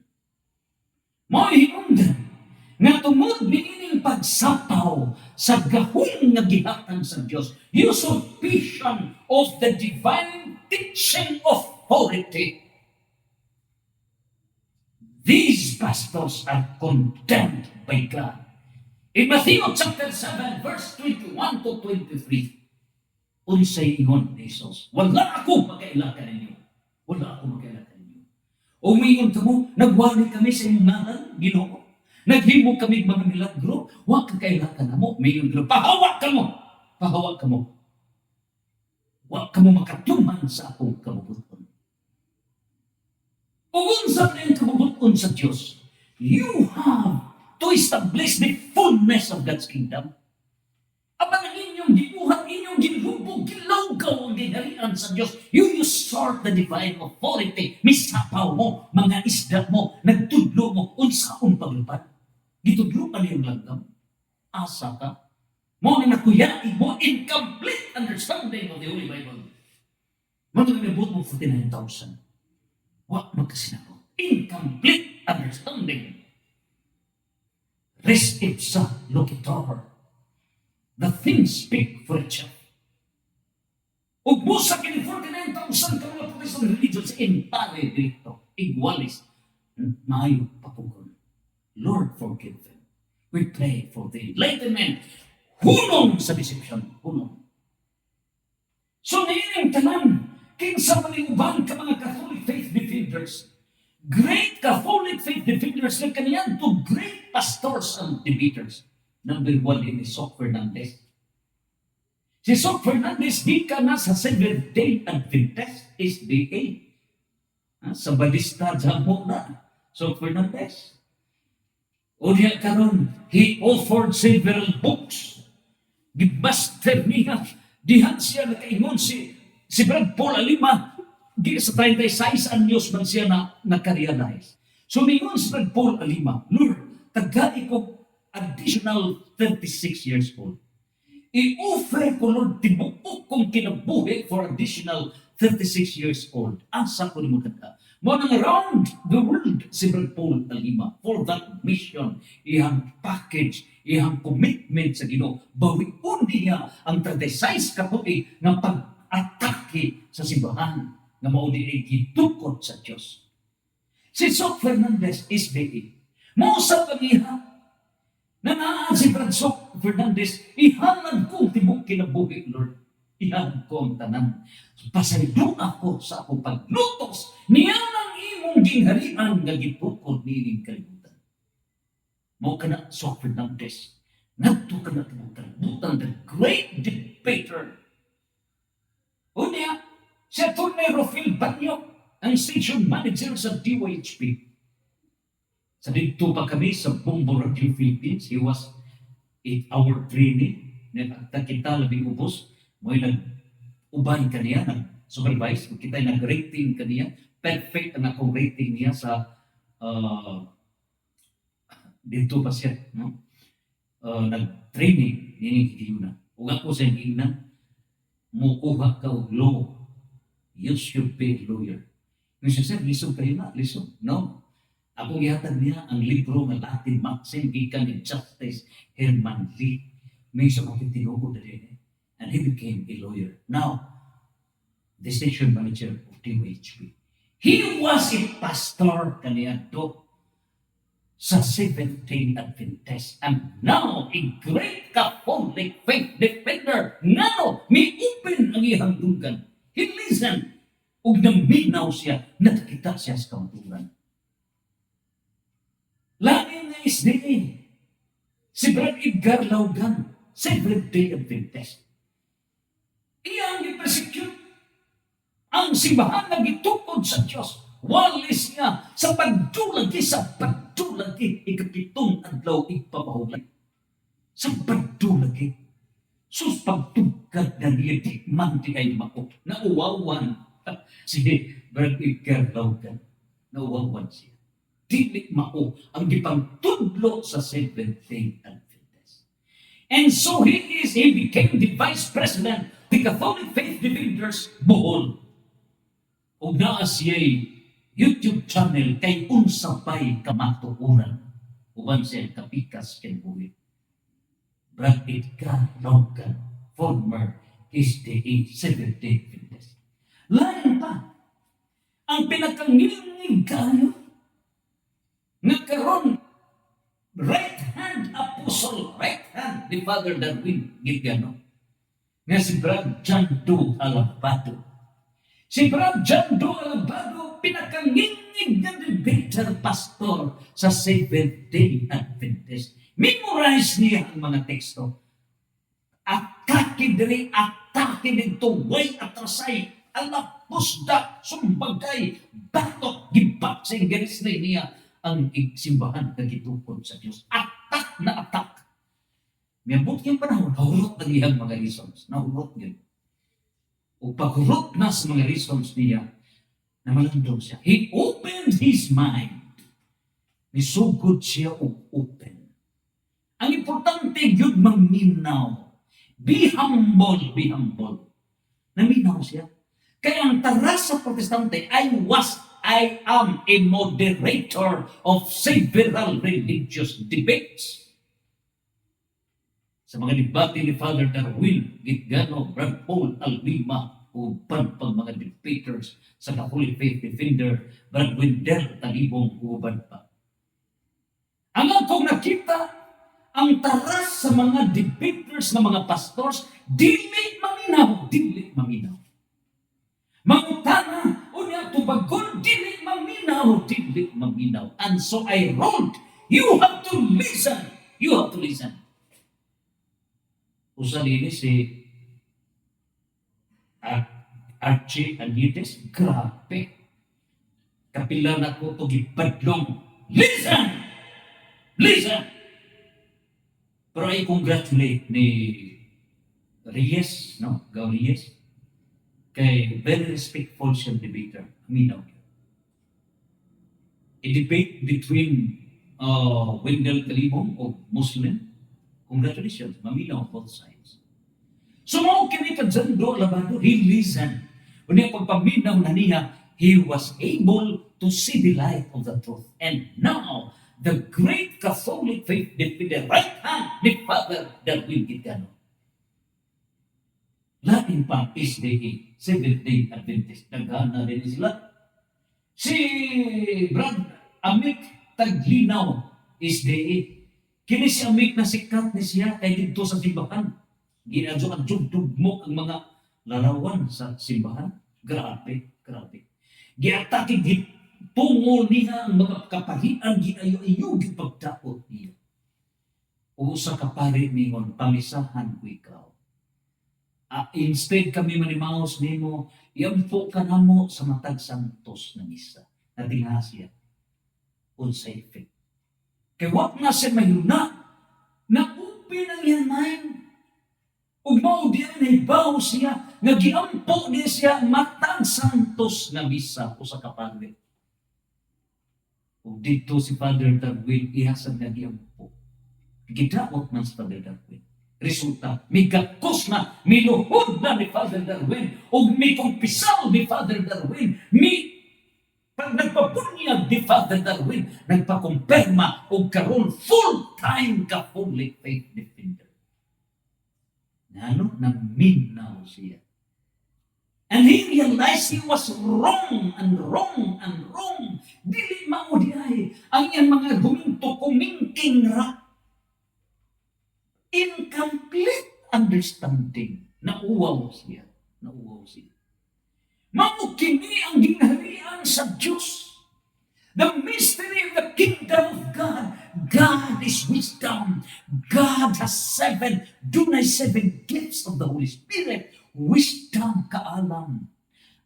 Mo'y hinungdan nga tungod niining pagsapaw sa gahong nga gihatag sa Dios, usurpation of the divine teaching authority. These pastors are condemned by God. In Matthew chapter 7, verse 21 to 23, unsay ingon ni Jesus, wala ako magkailakan ninyo. Wala ako magkailakan ninyo. Umingon ka mo, nagwali kami sa iyong ngalan, Ginoo. Naghimo kami mga milagro, huwag ka kailakan na mo. Umingon ka, pahawa ka mo. Pahawa ka mo. Huwag ka mo makatuman sa akong kabubuton. Kung sa iyong kabubuton sa Diyos, you have to establish the fullness of God's kingdom. Abang ang inyong dibuhat, inyong ginlubog, gilawgaw ang ginarian sa Diyos. You usurp the divine authority. Misapaw mo, mga isda mo, nagtudlo mo, unsaon paglupad. Gitudlo pa niyong langgam. Asa ka. Mo na nakuyai mo, incomplete understanding of the Holy Bible. Magkakabot mo 49,000. Wag magkasinako. Incomplete understanding. res ipsa loquitur. The things speak for itself. Ug busa kini 49,000 ka mga Protestant religions entire dito, igualis, maayo papugon. Lord, forgive them. We pray for the enlightenment. Hunong sa deception. Hunong. So, niining tanan, kinsa maniuban ka mga Catholic faith defenders, great Catholic faith defenders na kaniyan to great pastors and debaters. Number 1 in Sok Fernandez. Si Sok Fernandez di ka na sa Seventh-day Adventist, SDA. Sa balista damo na. Sok Fernandez. O diya karon, he offered several books. Gibaster niya. Dihan siya nakaingon si Brad Paul Alima. Di sa 36 anyos man siya na nakarealize. So mingon si Brad Paul Alima, Lord, tagai ko additional 36 years old. I-offer ko, Lord, tibuok kong kinabuhi for additional 36 years old. Asa ko ni mo tanda. Mo nang around the world si Brad Paul Alima for that mission. Iyang package, iyang commitment sa Ginoo. Bawiun niya ang 36 kaputi ng pag-atake sa simbahan na maudi ay gitukod sa Diyos. Si Sok Fernandez is baby. Mo sa paniha na naan si Sok Fernandez, ihanad ko tibok kinabuhi, Lord. Ihanad ko ang tanan. Pasaylo ako sa akong paglutos niya ng imong gingharian nga gitukod nining kalibutan. Mo ka na, Sok Fernandez, ngadto ka na kalibutan, the great debater. O niya, si Atty. Rofil Banyok, ang station manager sa DYHP. Sa dito pa kami sa Bombo Radio Philippines, he was 8-hour training. Kita labing ubos. May nag-uban kaniya, nag-supervise. Kita nag-rating kaniya. Perfect ang akong rating niya sa dito pa siya. No? Nag-training. Nining na. Kung ako sa hina, mukuha ka o law. You should be a lawyer. Kasi sir, listen kayo na. Listen. No. Ako gihatag niya ang libro ng Latin Maxim gikan ni Justice Herman Lee. May sa mga tinuod na rin. And he became a lawyer. Now, the station manager of DOHP. He was a pastor kaniyadto sa Seventh-day Adventist. And now, a great Catholic faith defender. Now, may open ang iyang dugan. He listened. Ug naminaw siya, nakita siya sa kamaturan. Lain na SDA, si Brad Edgar Laugan, Seventh-day Adventist. Iyang i-persecute ang simbahan na gitukod sa Diyos. Walis niya sa pagdulagi, ikapitong adlaw ipapahulay. Sa pagdulagi. Sus pagtugkad na niya, di man di ay mako. Nauwawan si Brad Edgar Laugan. Nauwawan siya. Dili mao ang gipangtudlo sa Seventh-day Adventist. And so he became the vice president of the Catholic Faith Defenders Bohol. O naa siya'y YouTube channel kay unsapay kamatuuran. Uban siya kapikas kay buwi. Brad Edgar Laugan, former SDA Seventh-day Adventist. Lain pa, ang pinakangilingig kayo nagkaroon right hand apostle, right hand ni Father Darwin Gipiano nga si Brad John Doe Alabado. Si Brad John Doe Alabado pinakangingig na debater pastor sa Seventh-day Adventist. Memorize niya ang mga teksto. Atake diri, atake dito, way atrasay, alapusda, sumbagay, batok, gibaksing, ganis na niya ang simbahan na gitukod sa Diyos. Atak na atak. Miyabot yung panahon, nahurot na niyang mga reasons. Nahurot yun. O paghurot na sa mga reasons niya, na malandong siya. He opened his mind. Nisugod siya o open. Ang importante, yun maminaw. Be humble, be humble. Naminaw siya. Kaya ang taras sa protestante, I am a moderator of several religious debates. sa mga debate ni Father Darwin Gitgano, Brad Paul Alwima, o pag mga debaters sa Holy Faith Defender, Brad Wendell Talibong, uban pa. Ang akong nakita, ang taras sa mga debaters na mga pastors, dili maminaw, dili maminaw. Mangutana, unya tubagon, dili maminaw, dili maminaw. And so I wrote, you have to listen. You have to listen. Usa din si Archie Anites, grabe. Kapila na ko ito gipadlong. Listen! Listen! Pero I congratulate ni Reyes, no? Gaw Reyes. Kay very respectful siyang debater. Aminaw. A debate between Wendell Talibong o Muslim. Congratulations. Maminaw both sides. So mo kini kadjando labado, he listened. Unya pagpaminaw na niya, he was able to see the light of the truth. And now, the great Catholic faith defender, right hand ni Father Darwin Gitgano. Lain pa SDA, Seventh-day Adventist. Naghana din sila. Si Brad Amik Taglinaw, SDA. Kini si Amik na sikat ni siya kay dito sa simbahan. Ginadyo ang dugmok ang mga larawan sa simbahan. Grabe, grabe. Giatake, gitungo niya ang mga kapahian, giayo-ayo, gipagdaot niya. O sa kapari ningon, pamisahan ko ikaw. Instead kami manimaos nimo, iampo ka na mo sa matag santos na misa. Natinga siya. Unsa effect. Kaya wak na siya mayuna, na-open ang iyang mind. Ug mao diyan ay bawo siya nga giampo niya siya matang santos nga misa o sa kapagli. Ug dito si Father Darwin ihasad nga giampo. Gidaot man si Father Darwin. Resulta, migakos na, miluhod na ni Father Darwin ug mikumpisaw ni Father Darwin. Pag nagpapunyag ni Father Darwin, nagpakumpirma ug karon full-time Catholic faith defender. Ano? Naminaw siya. And he realized he was wrong and wrong and wrong. Dili mao diay ang iyang mga guminto kumingking ra. Incomplete understanding. Nauwaw siya. Nauwaw siya. Mao kini ang gingharian sa Diyos. The mystery of the kingdom of God. God is wisdom. God has seven gifts of the Holy Spirit. Wisdom, kaalam,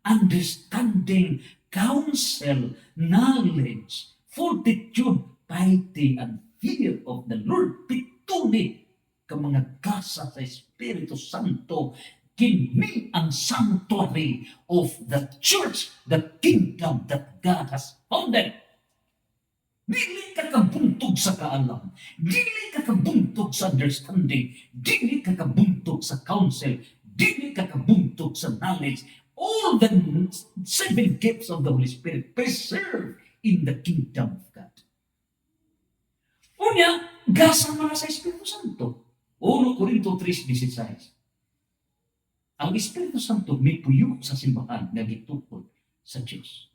understanding, counsel, knowledge, fortitude, piety, and fear of the Lord. Pituli ka mga gasa sa Espiritu Santo. Kini ang sanctuary of the church, the kingdom that God has founded. Dili ka kabuntog sa kaalam, dili ka kabuntog sa understanding, dili ka kabuntog sa counsel, dili ka kabuntog sa knowledge. All the seven gifts of the Holy Spirit preserved in the kingdom of God. Unya, gasa mga sa Espiritu Santo. 1 Corinto 3:16. Ang Espiritu Santo may puyo sa simbahan na gitukod sa Diyos.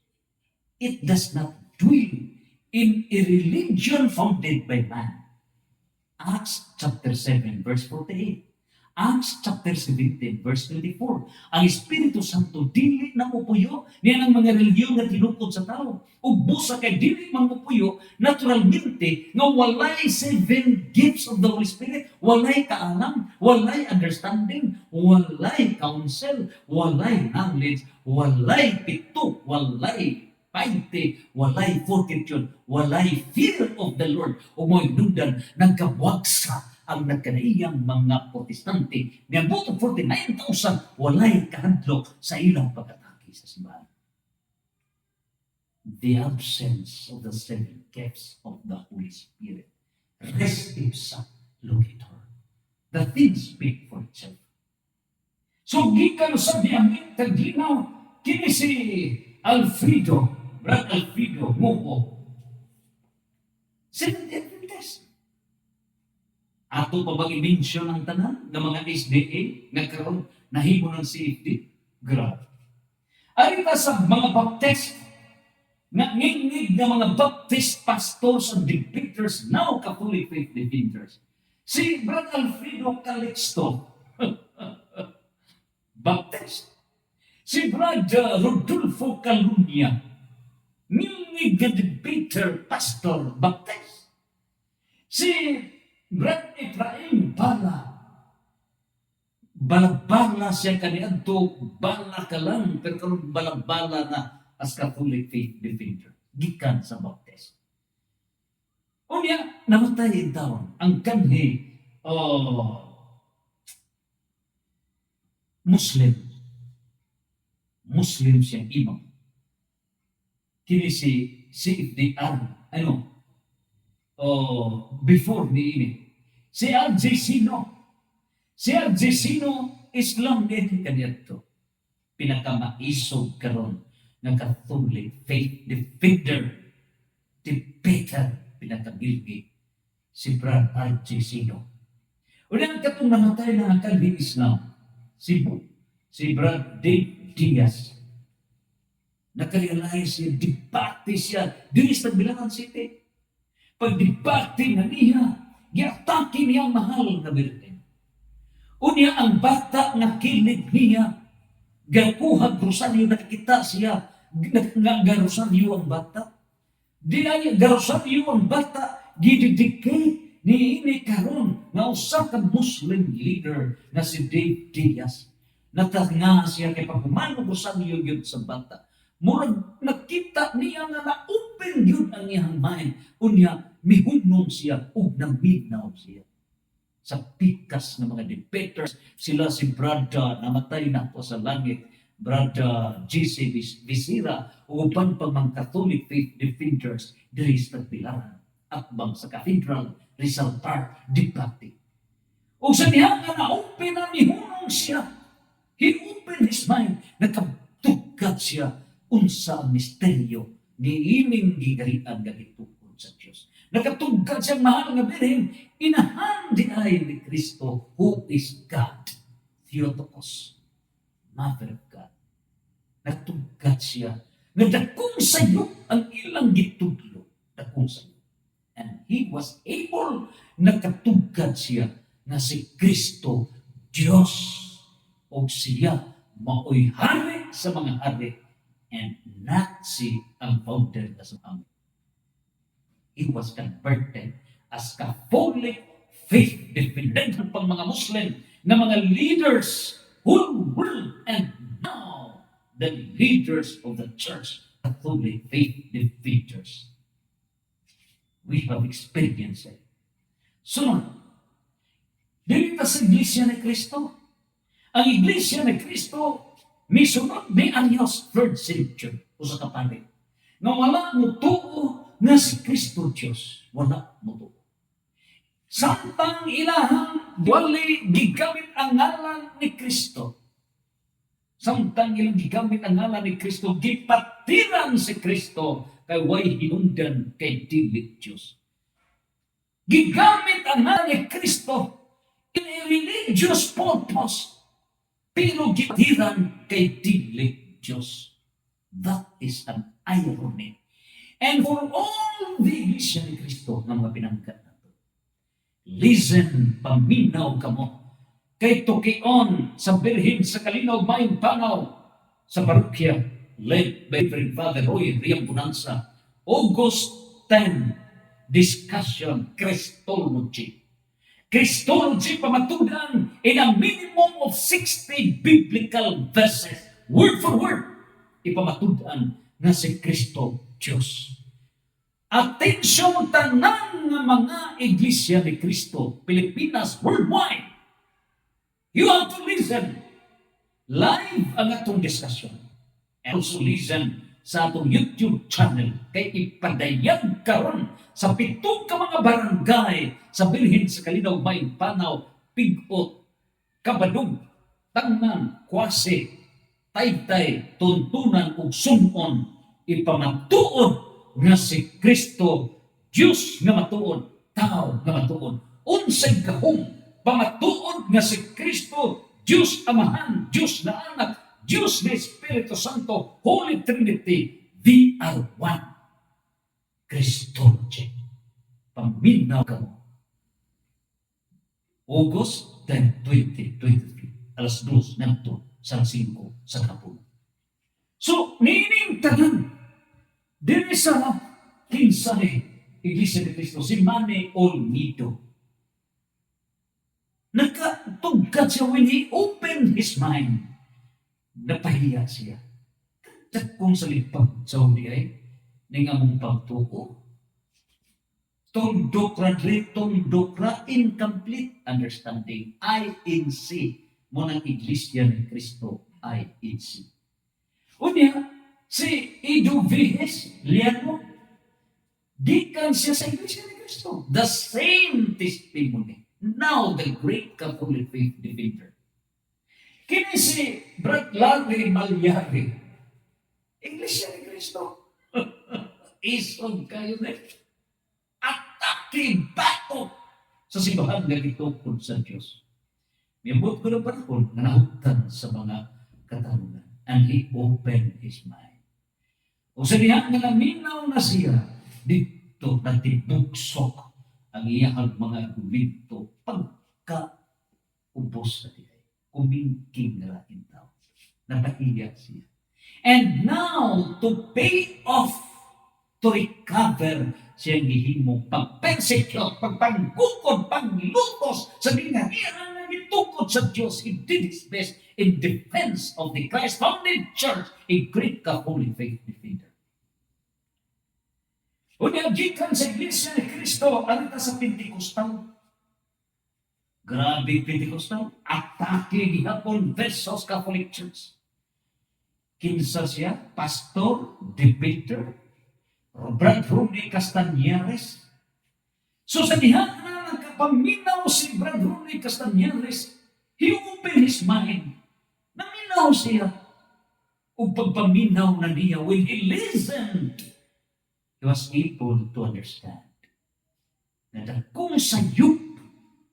It does not dwell in a religion founded by man. Acts chapter 7 verse 48. Acts chapter 17 verse 24. Ang Espiritu Santo dili na mupuyo niya ng mga religiyon nga tinukod sa tao. Ug busa kay dili man mupuyo naturalmente nga walay seven gifts of the Holy Spirit, walay kaalam, walay understanding, walay counsel, walay knowledge, walay pito, walay piety, walay fortitude, walay fear of the Lord. O mo hinundan nagkabwagsa ang nagkanaiyang mga protestante. Niyabuto 49,000 walay kahadlok sa ilang pagkataki sa simbahan. The absence of the seven gifts of the Holy Spirit. Res ipsa loquitur. The things speak for itself. So, gikan sa diamit taginaw, kini si Brad Alfredo Muho. Seventh-day Adventist. Ato pa bang i-mention ang tanan ng mga SDA nga karon nahimo ng CFD? Grabe. Ari ta sa mga Baptist nga ngingig nga mga Baptist pastors and debaters, now Catholic faith defenders. Si Brad Alfredo Calixto, Baptist. Si Brad Rodolfo Calunya, ngingig nga debater, pastor, Baptist. Si Brad Efraim Bala siya kaniadto, bala ka lang, pero karon bala na as Catholic faith defender, gikan sa Baptist. Unya, namatay in taon, ang kanhi Muslim siyang imam. Kini si CFDR, before ni ini. Si RJ Sino, Islam din kaniyadto. Pinakamaisog karon ng Catholic faith defender, debater, pinakagilgi, si Brad RJ Sino. Unang katong namatay ng akal di Islam, si Brad Dave Diaz. Nakarealize siya, debate siya, dili sa Bilangan City. Pag-debate na niya, giatake niya ang mahal na birthday. Unya ang bata nga kinig niya, gakuhag Rosario, nakikita siya, garosaryo ang bata. Di ay garosaryo ang bata, gidedicate ni ini karon nga usa ka Muslim leader na si Dave Diaz. Natanga siya kay paghumanog Rosario yun sa bata. Murag nakita niya nga na-open yun ang iyang mind. Unya, mihugnom siya ug naminaw siya. Sa pikas ng mga debaters, sila si Brada, namatay na po sa langit, Brada G.C. Visira, o uban pang mga Catholic faith defenders, diri sa Bilangan, at bang sa Cathedral, Rizal Park, debate. O sa niya nga na-open na mihunong siya, he opened his mind, nakatugad siya, unsa ang misteryo, ni ining gigarian gagitugod sa Diyos. Nakatugad siyang mahal nga birhen, inahan di ay ni Kristo, who is God, Theotokos, Mother of God. Natugad siya, nga dakong sayo ang ilang gitudlo, dakong sayo. And he was able, nakatugad siya, nga si Kristo, Diyos, o siya, maoy hari sa mga hari, and not si ang founder na sa amin. He was converted as Catholic faith defender pang mga Muslim na mga leaders who were and now the leaders of the church, Catholic faith defenders. We have experienced it. Sunod, dito sa Iglesia ni Cristo, ang Iglesia ni Cristo misunod ni Anyos 3rd century o sa kapalit na wala mo tuo na si Kristo Diyos, wala mo to. Samtang ilahang wali gigamit ang ngalan ni Kristo. Samtang ilang gigamit ang ngalan ni Kristo, gipatiran si Kristo kay way hinungdan kay dili Diyos. Gigamit ang ngalan ni Kristo in a religious purpose, pero gipatiran kay dili Diyos. That is an irony. And for all the Iglesia ni Kristo na mga pinangkat na ito, listen, paminaw ka mo. Kay tukion sa Birhin sa Kalinaw, Maing Panaw, sa parokya, led by Reverend Father Roy Riambunanza, August 10, discussion, Christology. Christology pamatudan in a minimum of 60 biblical verses, word for word, ipamatudan na si Kristo Diyos. Atensyon tanan ng mga iglesia ni Kristo, Pilipinas, worldwide. You have to listen. Live ang atong discussion. And also listen sa atong YouTube channel kay ipadayag karon sa 7 ka mga barangay sa Birhin sa Kalinaw, Maing Panaw, Pigot, Kabadug, Tangnan, Kwase, Taytay, Tuntunan ug Sunon, ipamatuod nga si Kristo, Diyos nga matuod, tao nga matuod, unsay gahom pamatuod nga si Kristo Diyos Amahan, Diyos na Anak, Diyos na Espiritu Santo, Holy Trinity, we are one. Christology. Paminaw ka mo. August 10, 2023, alas 2 nangto sa 5 sa kapon. So, nining tanan, dili sa kinsahe, Iglesia ni Cristo, si Manny Olnido. Nagkatugkad siya when he opened his mind. Napahiya siya. Kung sa lipag sa uli ay, nga mong pagtuko, tondokra, incomplete understanding, INC, mo ng Iglesia ni Cristo, INC. O niya, si Edu Vihes, Liano, gikan siya sa Iglesia ni Cristo. The same testimony. Now, the great Catholic faith defender. Kini si Brad Larry Malyari, Iglesia ni Cristo. Isog kayo na. Atake, bato sa simbahan nga gitukod sa Diyos. Miyambot ko ng panahon na nahutan sa mga katanungan. And he opened his mind. O sa diha nga naminaw na siya, dito natibuksok ang iyahang mga argumento pagka-ubos sa diha. Kumingking na laking tao. Napahiya siya. And now, to pay off, to recover, siyang gihimong pag-persecute, pagpanggukod, paglutos, sabi nga, iyan ang itukod sa Diyos. He did his best in defense of the Christ-founded church, a great Catholic faith defender. O niya, gikan sa Iglesia ni Cristo, alita sa Pentecostal. Grabe Pentecostal. Atake gihapon versus Catholic Church. Kinsa siya? Pastor, debater, Brad Rooney Castañares. So sa diha na nagkapaminaw si Brad Rooney Castañares, he opened his mind. Naminaw siya. O pagpaminaw na niya, when he listened, he was able to understand na kung sayup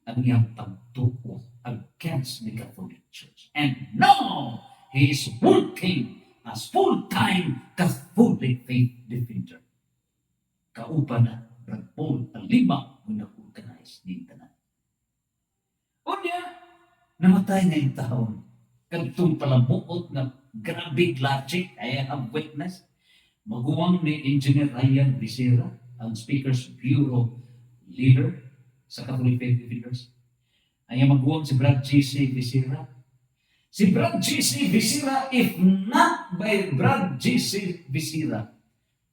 ang iyang pagtuko against the Catholic Church. And now, he is working as full-time Catholic faith defender. Kaupa na, Brad Paul, ang 5 mo na-organize din tanan. O niya, namatay na yung taon. Kantong palamuot na grabe logic, I have witness. Maguwang ni Engineer Ryan Visera, ang Speakers Bureau leader sa Catholic faith defenders. Ay maguwang si Brad G.C. Visera. Si Brad G.C. Visera, if not by Brad G.C. Visera,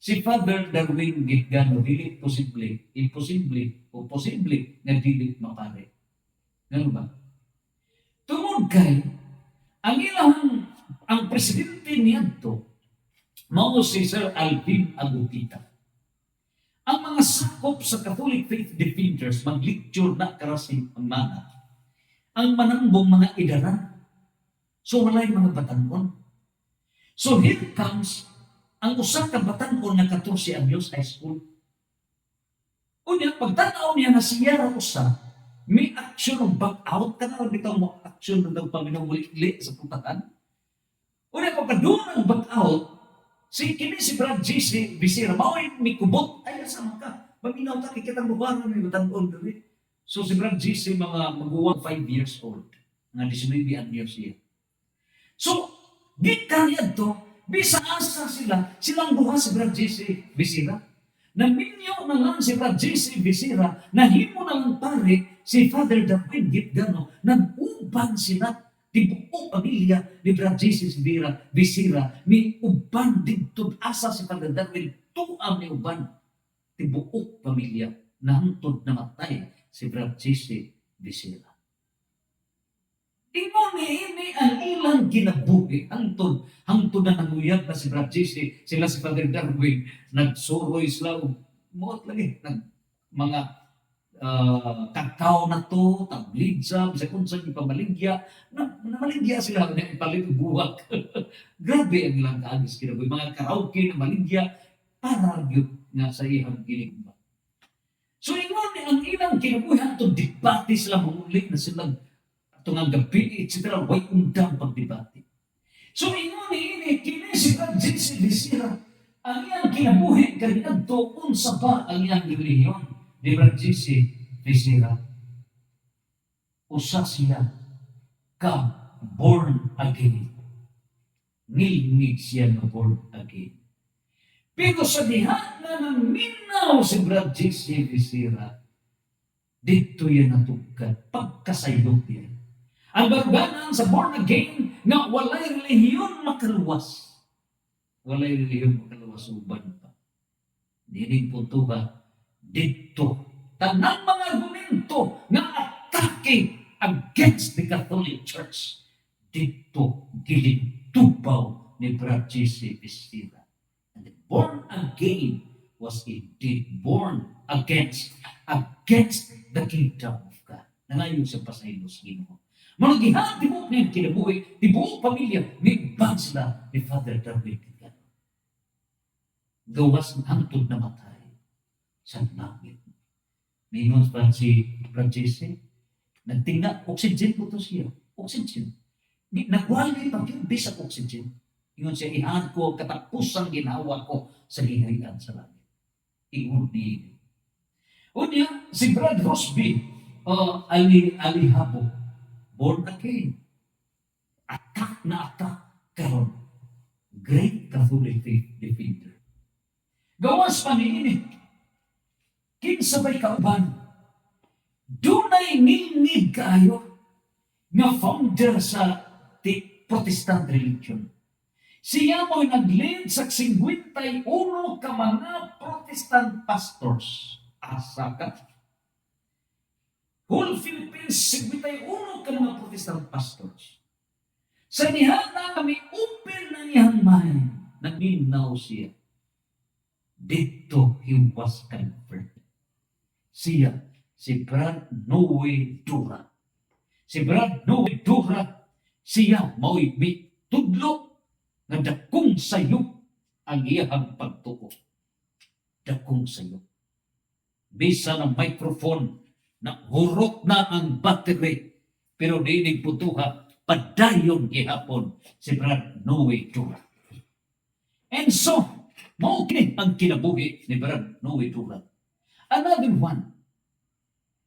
si Father Darwin Gitgano, dili imposible na dili mapare. Ganun ba? Tungod kay, ang presidente niyanto, mao si Sir Alvin Agutita. Ang mga sakop sa Catholic faith defenders, mag-lecture na karasing ang manangbong mga idaran. So, walay mga batanon. So, here comes ang usa ka batanon na 14 anyos high school. Unya, pagtanaw niya na siya ra usa, may action of back out, kanaw bitaw mo action ng paminawuli sa putakan. Unya, pagkadoon ang back out, si Brad G.C. Visera, mao'y may kubot, ay asama ka, paminaw ta, kikitang bubaran may batanon dali. So, si Brad G.C. mga maguwang 5 years old, nga 19 anyos siya. So, gikan yadto, bisa asa silang duha si Brad J.C. Visera. Naminyo na lang si Brad J.C. Visera, nahimo na lang pare si Father Darwin Gitgano, nag-uban sila, tibuok pamilya ni Brad J.C. Visera, ni uban dito asa si Father Darwin, tuam ni uban, tibuok pamilya, na hantod namatay si Brad J.C. Visera. Ingon ini ang ilang ginabuhi hangtod na nanguyab na si Brad J.C. sila si Father Darwin nagsuroy sila mo't lagi mga kakao na to tablidsa bisa kung saan ipamaligya namaligya sila na ipalit buwak. Grabe ang ilang kaagis kinabuhi mga karaoke na maligya para gyud nga sa iyang giligba. So ingon ni ang ilang kinabuhi to debate sila muli na silang tungang gabi, etc. Way undang pagdebate. So ingon ini kini si JC Visera ang iyang kinabuhi kanina doon sa ba ang iyang relihiyon ni JC Visera. Usa siya ka born again. Ngilngig siya na born again. Pero sa diha na naminaw si Brad JC Visera, dito yan natugkad, pagkasayod yan. Ang baruganan sa born again na walay relihiyon makaluwas. Walay relihiyon makaluwas uban pa. Dining punto ba? Dito. Tanang mga argumento na atake against the Catholic Church. Dito gilintubaw ni Brad JC Visera. And the born again was indeed born against the kingdom of God. Nangayon sa pasaylos Ginoo. Mga gihati mo na yung kinabuhi, di buong pamilya, may bansla ni Father Darwin Tigano. Gawas ng hantod na matay sa langit. Mingon pa si Francese, nagtingna, oxygen po to siya. Oxygen. Nagwali pag yung bisag oxygen. Ingon siya, ihan ko, katapusang ginawa ko sa ginharian sa langit. Ingon ni Unya, si Brad Rosby, alihabo, born again. Attack na attack karon. Great Catholic faith defender. Gawas pa niini. Kinsabay kauban. Dunay nilnig kayo nga founder sa Protestant religion. Siya mo'y nag-lead sa 51 ka mga Protestant pastors. Asa ka? Whole Philippines, 51 ka mga Protestant pastors. Sa niha na kami open na niyang mind. Nagminaw siya. Dito he was converted. Siya, si Brad Noe Dura. Si Brad Noe Dura, siya mo'y mitudlo na dakong sayop ang iyang pagtuo. Dakong sayop. Bisa ng microphone na hurot na ang battery pero dinig putuha padayon gihapon si Brad Noe Dura. And so, maukli ang kinabuhi ni Brad Noe Dura. Another one,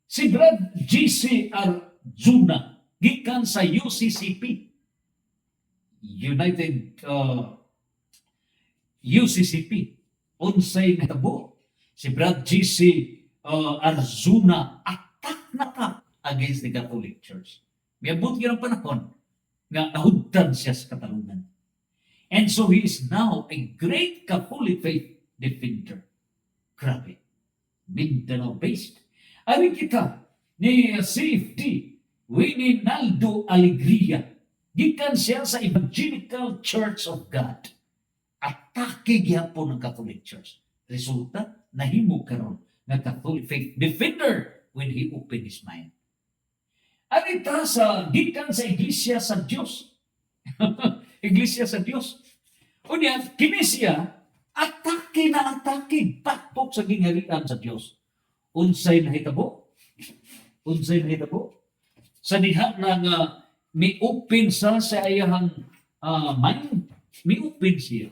si Brad J.C. Arzuna, gikan sa UCCP, UCCP, unsay natabo, si Brad J.C. Arzuna, attack na ka against the Catholic Church. May abot yun ang panahon na nahudtan siya sa katalungan. And so he is now a great Catholic faith defender. Grabe. Mindanao-based. Ari kita ni CFD, Winninaldo Alegria. Gikan siya sa Evangelical Church of God. Atake gyapon ng Catholic Church. Resulta, nahimo karon na Catholic faith defender when he opened his mind. Arita sa gikan sa Iglesia sa Diyos. Iglesia sa Diyos. Unya, kini siya, atake na atake, patok sa gingharian sa Diyos. Unsay nahitabo? Unsay nahitabo? Sa diha na nga, may open sa iyahang mind, may open siya.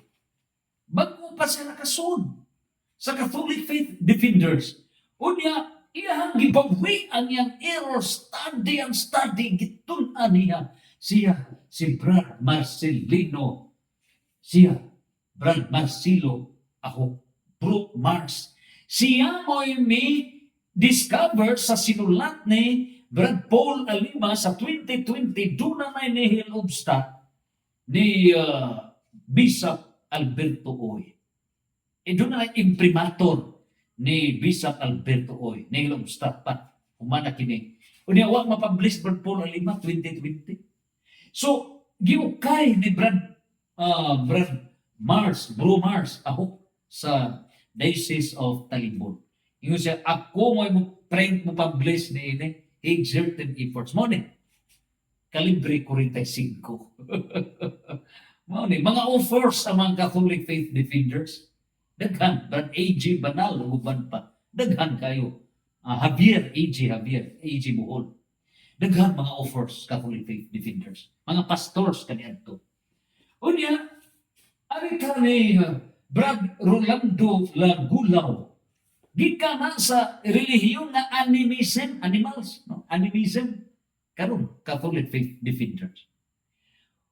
Bago pa siya nakasod sa Catholic faith defenders. Unya, iyang gibawi ang iyang error study ang study gitun-an niya. Siya, si Brad Marcelino. Siya, Brad Marcelo, ako, Brooke Mars. Siya mo'y may discover sa sinulat ni Brad Paul Alima sa 2020 doon na may nihil obstat ni Bishop Alberto Oy. Doon na imprimator ni Bishop Alberto Oy. Nihil obstat pa. Humana kini. Unya, wag mapublish Brad Paul Alima 2020. So, giukay ni Brad Mars, Bro Mars, ako sa Diocese of Talibon. Yung siya, ako mo prank mo publish ni ini, exerted efforts. Mo ni, kalibre 45. Mo ni, mga offers sa mga Catholic faith defenders, daghan, Brad A.G. Banal, uban pa, daghan kayo. AG Bohol. Daghang mga offers Catholic Faith Defenders, mga pastors kaniadto. Unya, ari ka ni Brad Rolando Lagulaw. Gikan na sa relihiyon nga animals, no? Animism, karon Catholic Faith Defenders.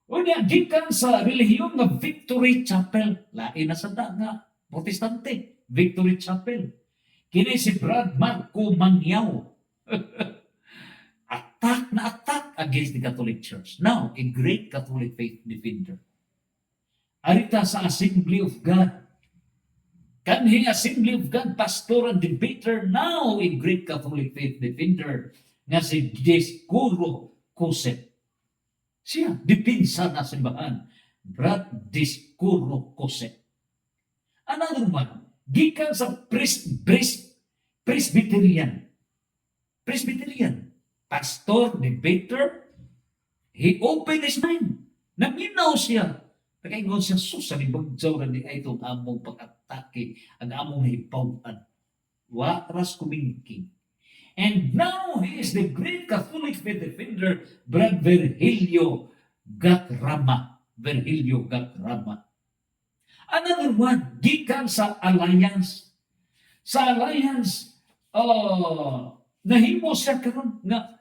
Unya, gikan sa relihiyon nga Victory Chapel, lain na sa nga Protestante, Victory Chapel. Kini si Brad Marco Mangyaw. attack against the Catholic Church. Now, a great Catholic Faith Defender. Arita sa Assembly of God. Kanhi Assembly of God, pastor and debater, now a great Catholic Faith Defender, nga si Discuro Cosette. Siya, dipinsa na simbahan. Brad Discuro Cosette. Another one, gikan sa Presbyterian. Pastor, debater, he opened his mind. Naminaw siya. Nakaingon siya, susali bagjaw na niya itong among pag-atake, ang among hipawan. Waras kumingking. And now, he is the great Catholic faith defender, Brad Virgilio Gatrama. Another one, gikan sa Alliance. Sa Alliance, nahimo siya karon nga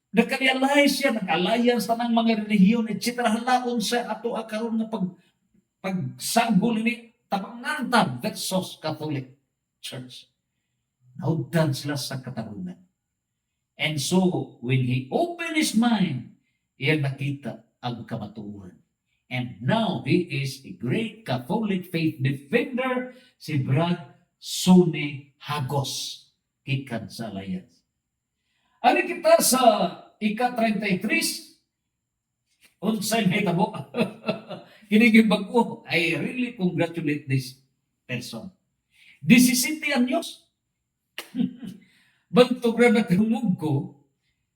nag-realize siya, nag-alliance na ng mga relihiyon, etc. Halaon siya ato karon nga pagsagol ni Tapanganta versus Catholic Church. Naudan sila sa katarungan. And so, when he opened his mind, iya nakita ang kamatuoran. And now, he is a great Catholic faith defender, si Brad Sone Hagos, gikan sa Alliance. Ari kita sa ika-33, unsay mahitabo. Kinigibag ko, I really congratulate this person. 17 anyos. Bantog na nakamug ko,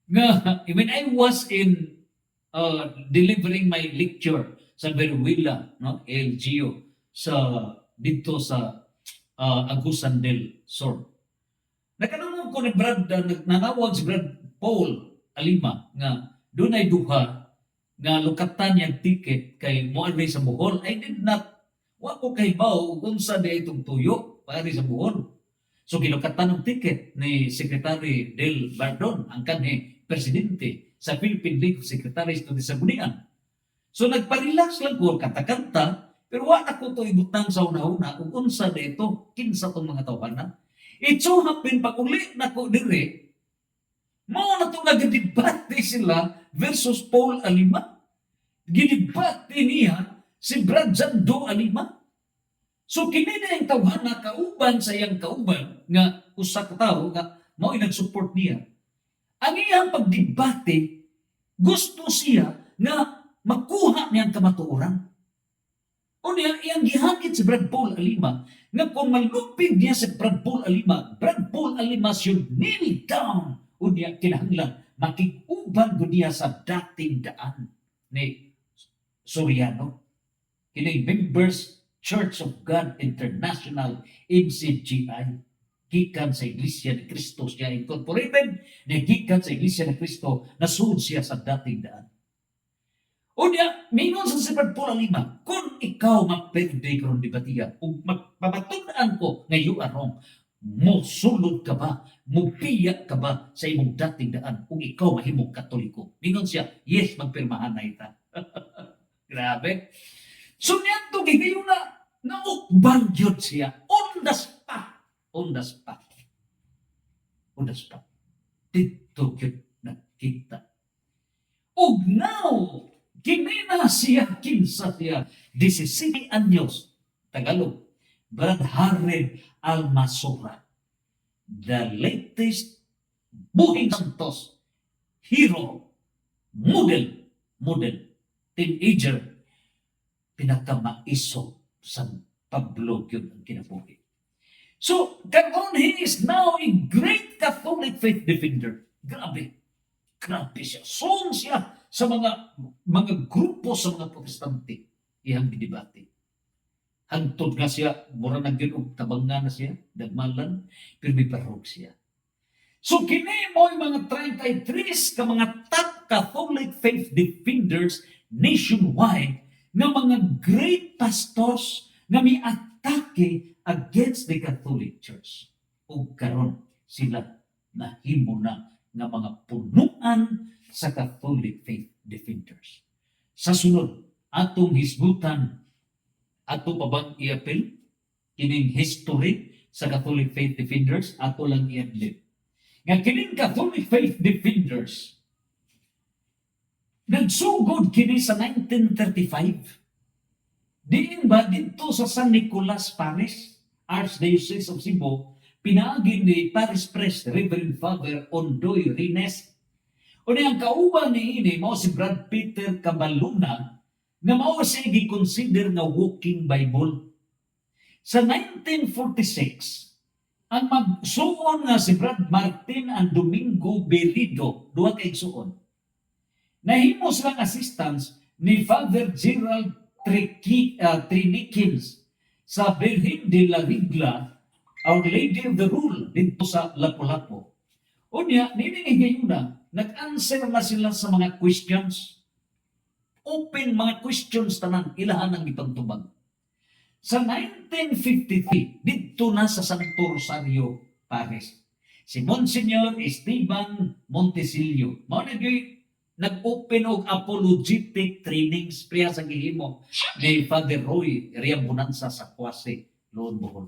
nga, when I was in delivering my lecture sa Veruela, no, LGU, dito sa Agusan del Sur. Nakanamog ko ni Brad, nanawag si Brad Paul Alima nga doon ay duha nga lukatan niyang ticket kay moadlay sa Bohol. I did not, wa ko kay bao kung sa di itong tuyo para sa Bohol. So gilukatan ng ticket ni Secretary Del Bardon, ang kanhi presidente sa Philippine League of Secretaries to the Sanggunian. So nagpa-relax lang ko kanta-kanta, pero wa ako to ibutang sa una-una kung unsa dito kinsa tong mga tawanan. It so happen, pag uli na ko dire, mao na itong nagdebate sila versus Paul Alima. Gidebate niya si Brad Jando Alima. So, kini na yung tawhan na kauban sa iyang kauban, nga usa ka tao, nga mao nag-support niya. Ang iyang pagdebate, gusto siya nga makuha niyang kamatuoran. O niya, iyang gihangit si Brad Paul Alima, nga kung malupig niya si Brad Paul Alima should kneel down. O niya, kinahanglan, makikuban ko niya sa dating daan ni Soriano. Kini members Church of God International, MCGI, gikan sa Iglesia ni Cristo siya incorporated, na gikan sa Iglesia ni Cristo, nasuod siya sa dating daan. O niya, mingon sa si Brad Paul Alima, kung ikaw maperde karon debatiya, ug magpapatunan ko ngayon arong, mosulod ka ba, mupiyak ka ba sa imong dating daan kung ikaw mahimong Katoliko? Mingon siya, yes, magpirmahan na ita. Grabe. So niyan to, gigayon na, naukban yun siya, on the spot. Dito yun nakita. Ug now, kinina siya, kinsa siya, 17 anyos, Tagalog, Brad Hared Almasora, the latest Buhing Santos hero, model, teenager, pinakamaiso sa Pablo yun ang kinabuhi. So, karon he is now a great Catholic faith defender. Grabe siya. Song siya sa mga grupo sa mga Protestante. Iyang binibati. Hantod nga siya, mura na gyud og tabangan na siya, dagmalan, pero may barog siya. So kini mo mga 33 ka mga top Catholic faith defenders nationwide nga mga great pastors nga miatake against the Catholic Church. Ug karon sila nahimo na nga mga punuan sa Catholic faith defenders. Sa sunod, atong hisgutan, ato pa bang i-appeal kining history sa Catholic faith defenders, ato lang i-admit nga kining Catholic faith defenders nagsugod kini sa 1935 diin ba dito sa San Nicolas Parish, Archdiocese of Cebu, pinaagi ni Parish Priest Reverend Father Ondoy Rines. O ang kauban ni ini mao si Brad Peter Cabaluna na mao siya gi-consider nga walking Bible. Sa 1946, ang magsuon nga si Brad Martin and Domingo Belido, duha ka igsuon. Nahimo silang assistance ni Father Gerald Trinikins sa Virgen de la Regla, Our Lady of the Rule, dito sa Lapu-Lapu. Unya, nininigay na, nag-answer na sila sa mga questions. Open mga questions tanan, ilahan ang ipagtubag. Sa 1953, dito na sa Santo Rosario, Paris, si Monsignor Esteban Montesilio, nag-open og apologetic trainings priya sa gihimo ni Father Roy Riambonanza sa Kuwasi, Lord Bohol.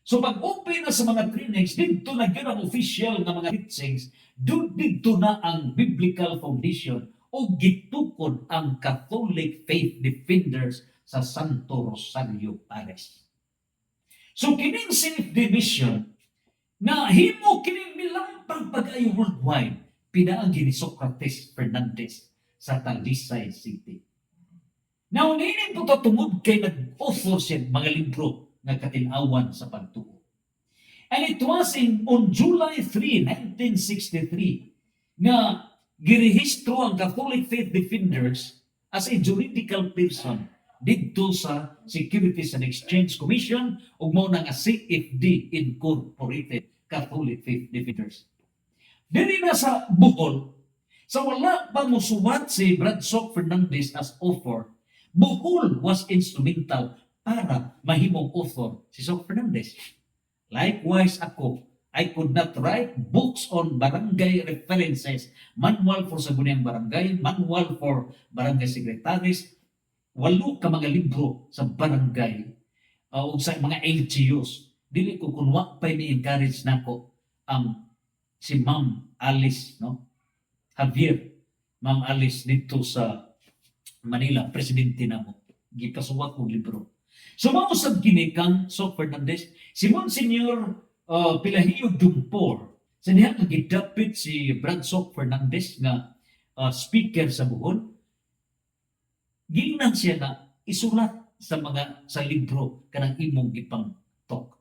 So pag-open na sa mga trainings, dito na yun ang official na mga teachings, dito na ang biblical foundation o gitukod ang Catholic faith defenders sa Santo Rosario, Paris. So kining CFD mission na himo kining milampang pag-ayo worldwide, pinaagi ni Socrates Fernandez sa Talisay City. Now, ninin po tungod kay nag-author siya mga libro nga katinawan sa pagtuo. And it was on July 3, 1963 nga girehistro ang Catholic Faith Defenders as a juridical person dito sa Securities and Exchange Commission ug mao na nga CFD Incorporated Catholic Faith Defenders. Dili na sa Bohol, sa wala pa musuwat si Bradsock Fernandez as author, Bohol was instrumental para mahimong author si Sock Fernandez. Likewise ako, I could not write books on barangay references, manual for Sangguniang Barangay, manual for barangay secretaries, 8 ka mga libro sa barangay o sa mga LGUs. Dili ko kunwa pa ni-encourage nako ang si Ma'am Alice, no? Javier, Ma'am Alice dito sa Manila, presidente na mo. Gipasuwat kong libro. So, mausap kini kang Sock Fernandez, si Monsignor Pilahio Dumpor, sa niya nagidapit si Bradsock Fernandez nga speaker sa Bohol, gingnan siya na isulat sa libro kanang imong gipang talk.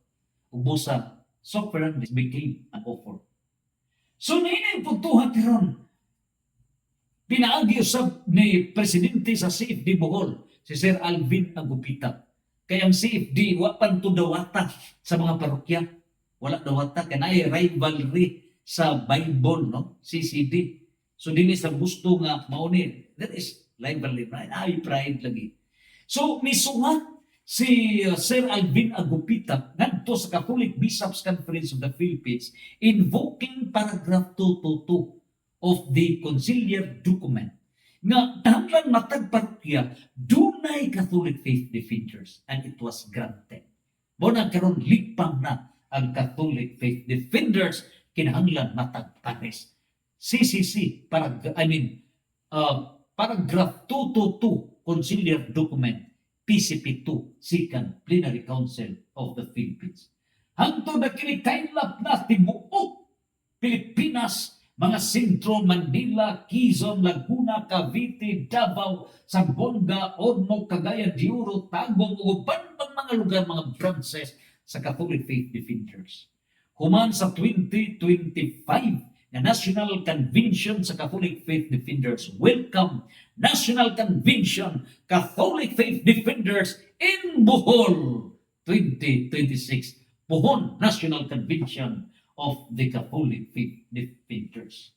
Ubusa, Sock Fernandez became an author. So, nainang puntuhan karon pinaagi usab ni presidente sa CFD Bohol, si Sir Alvin Agupita. Kaya ang CFD, wapan to dawata sa mga parokya. Wala dawata, kanay rivalry sa Bible, no? CCD. So, din sa gusto nga mauni. That is rivalry, right? Ay, pride lagi. So, misuwat si Sir Alvin Agupita ngadto sa Catholic Bishops Conference of the Philippines invoking paragraph 222 of the conciliar document nga dahanglan matag parokya dunay Catholic faith defenders, and it was granted. Muna karon lipang na ang Catholic faith defenders kinahanglan matag pares. CCC paragraph 222 conciliar document PCP2, Second Plenary Council of the Philippines. Hangtod na kini kailap na tibuok Pilipinas, mga Sentro, Manila, Quezon, Laguna, Cavite, Davao, Zamboanga, Ormoc, Cagayan de Oro, Tagum, ug uban pang mga lugar, mga branches sa Catholic Faith Defenders. Human sa 2025 na National Convention sa Catholic Faith Defenders. Welcome, National Convention, Catholic Faith Defenders in Bohol 2026. Bohol National Convention of the Catholic faith defenders.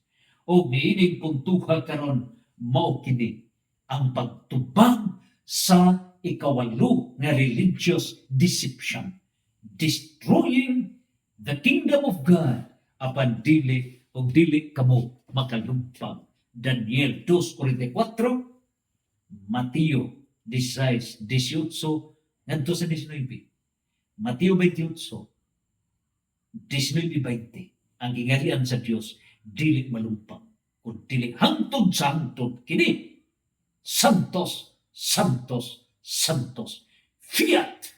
O niining puntuha karon mao kini ang pagtubag sa ikawalo nga religious deception, destroying the kingdom of God apan dili og dili kamo makalumpag. Daniel 2:44, Mateo 16:18 ngadto sa 19. Mateo 28, 19-20, ang gingarian sa Dios dili malumpag kun dili hangtod sa hangtod kini Santos, Santos, Santos. Fiat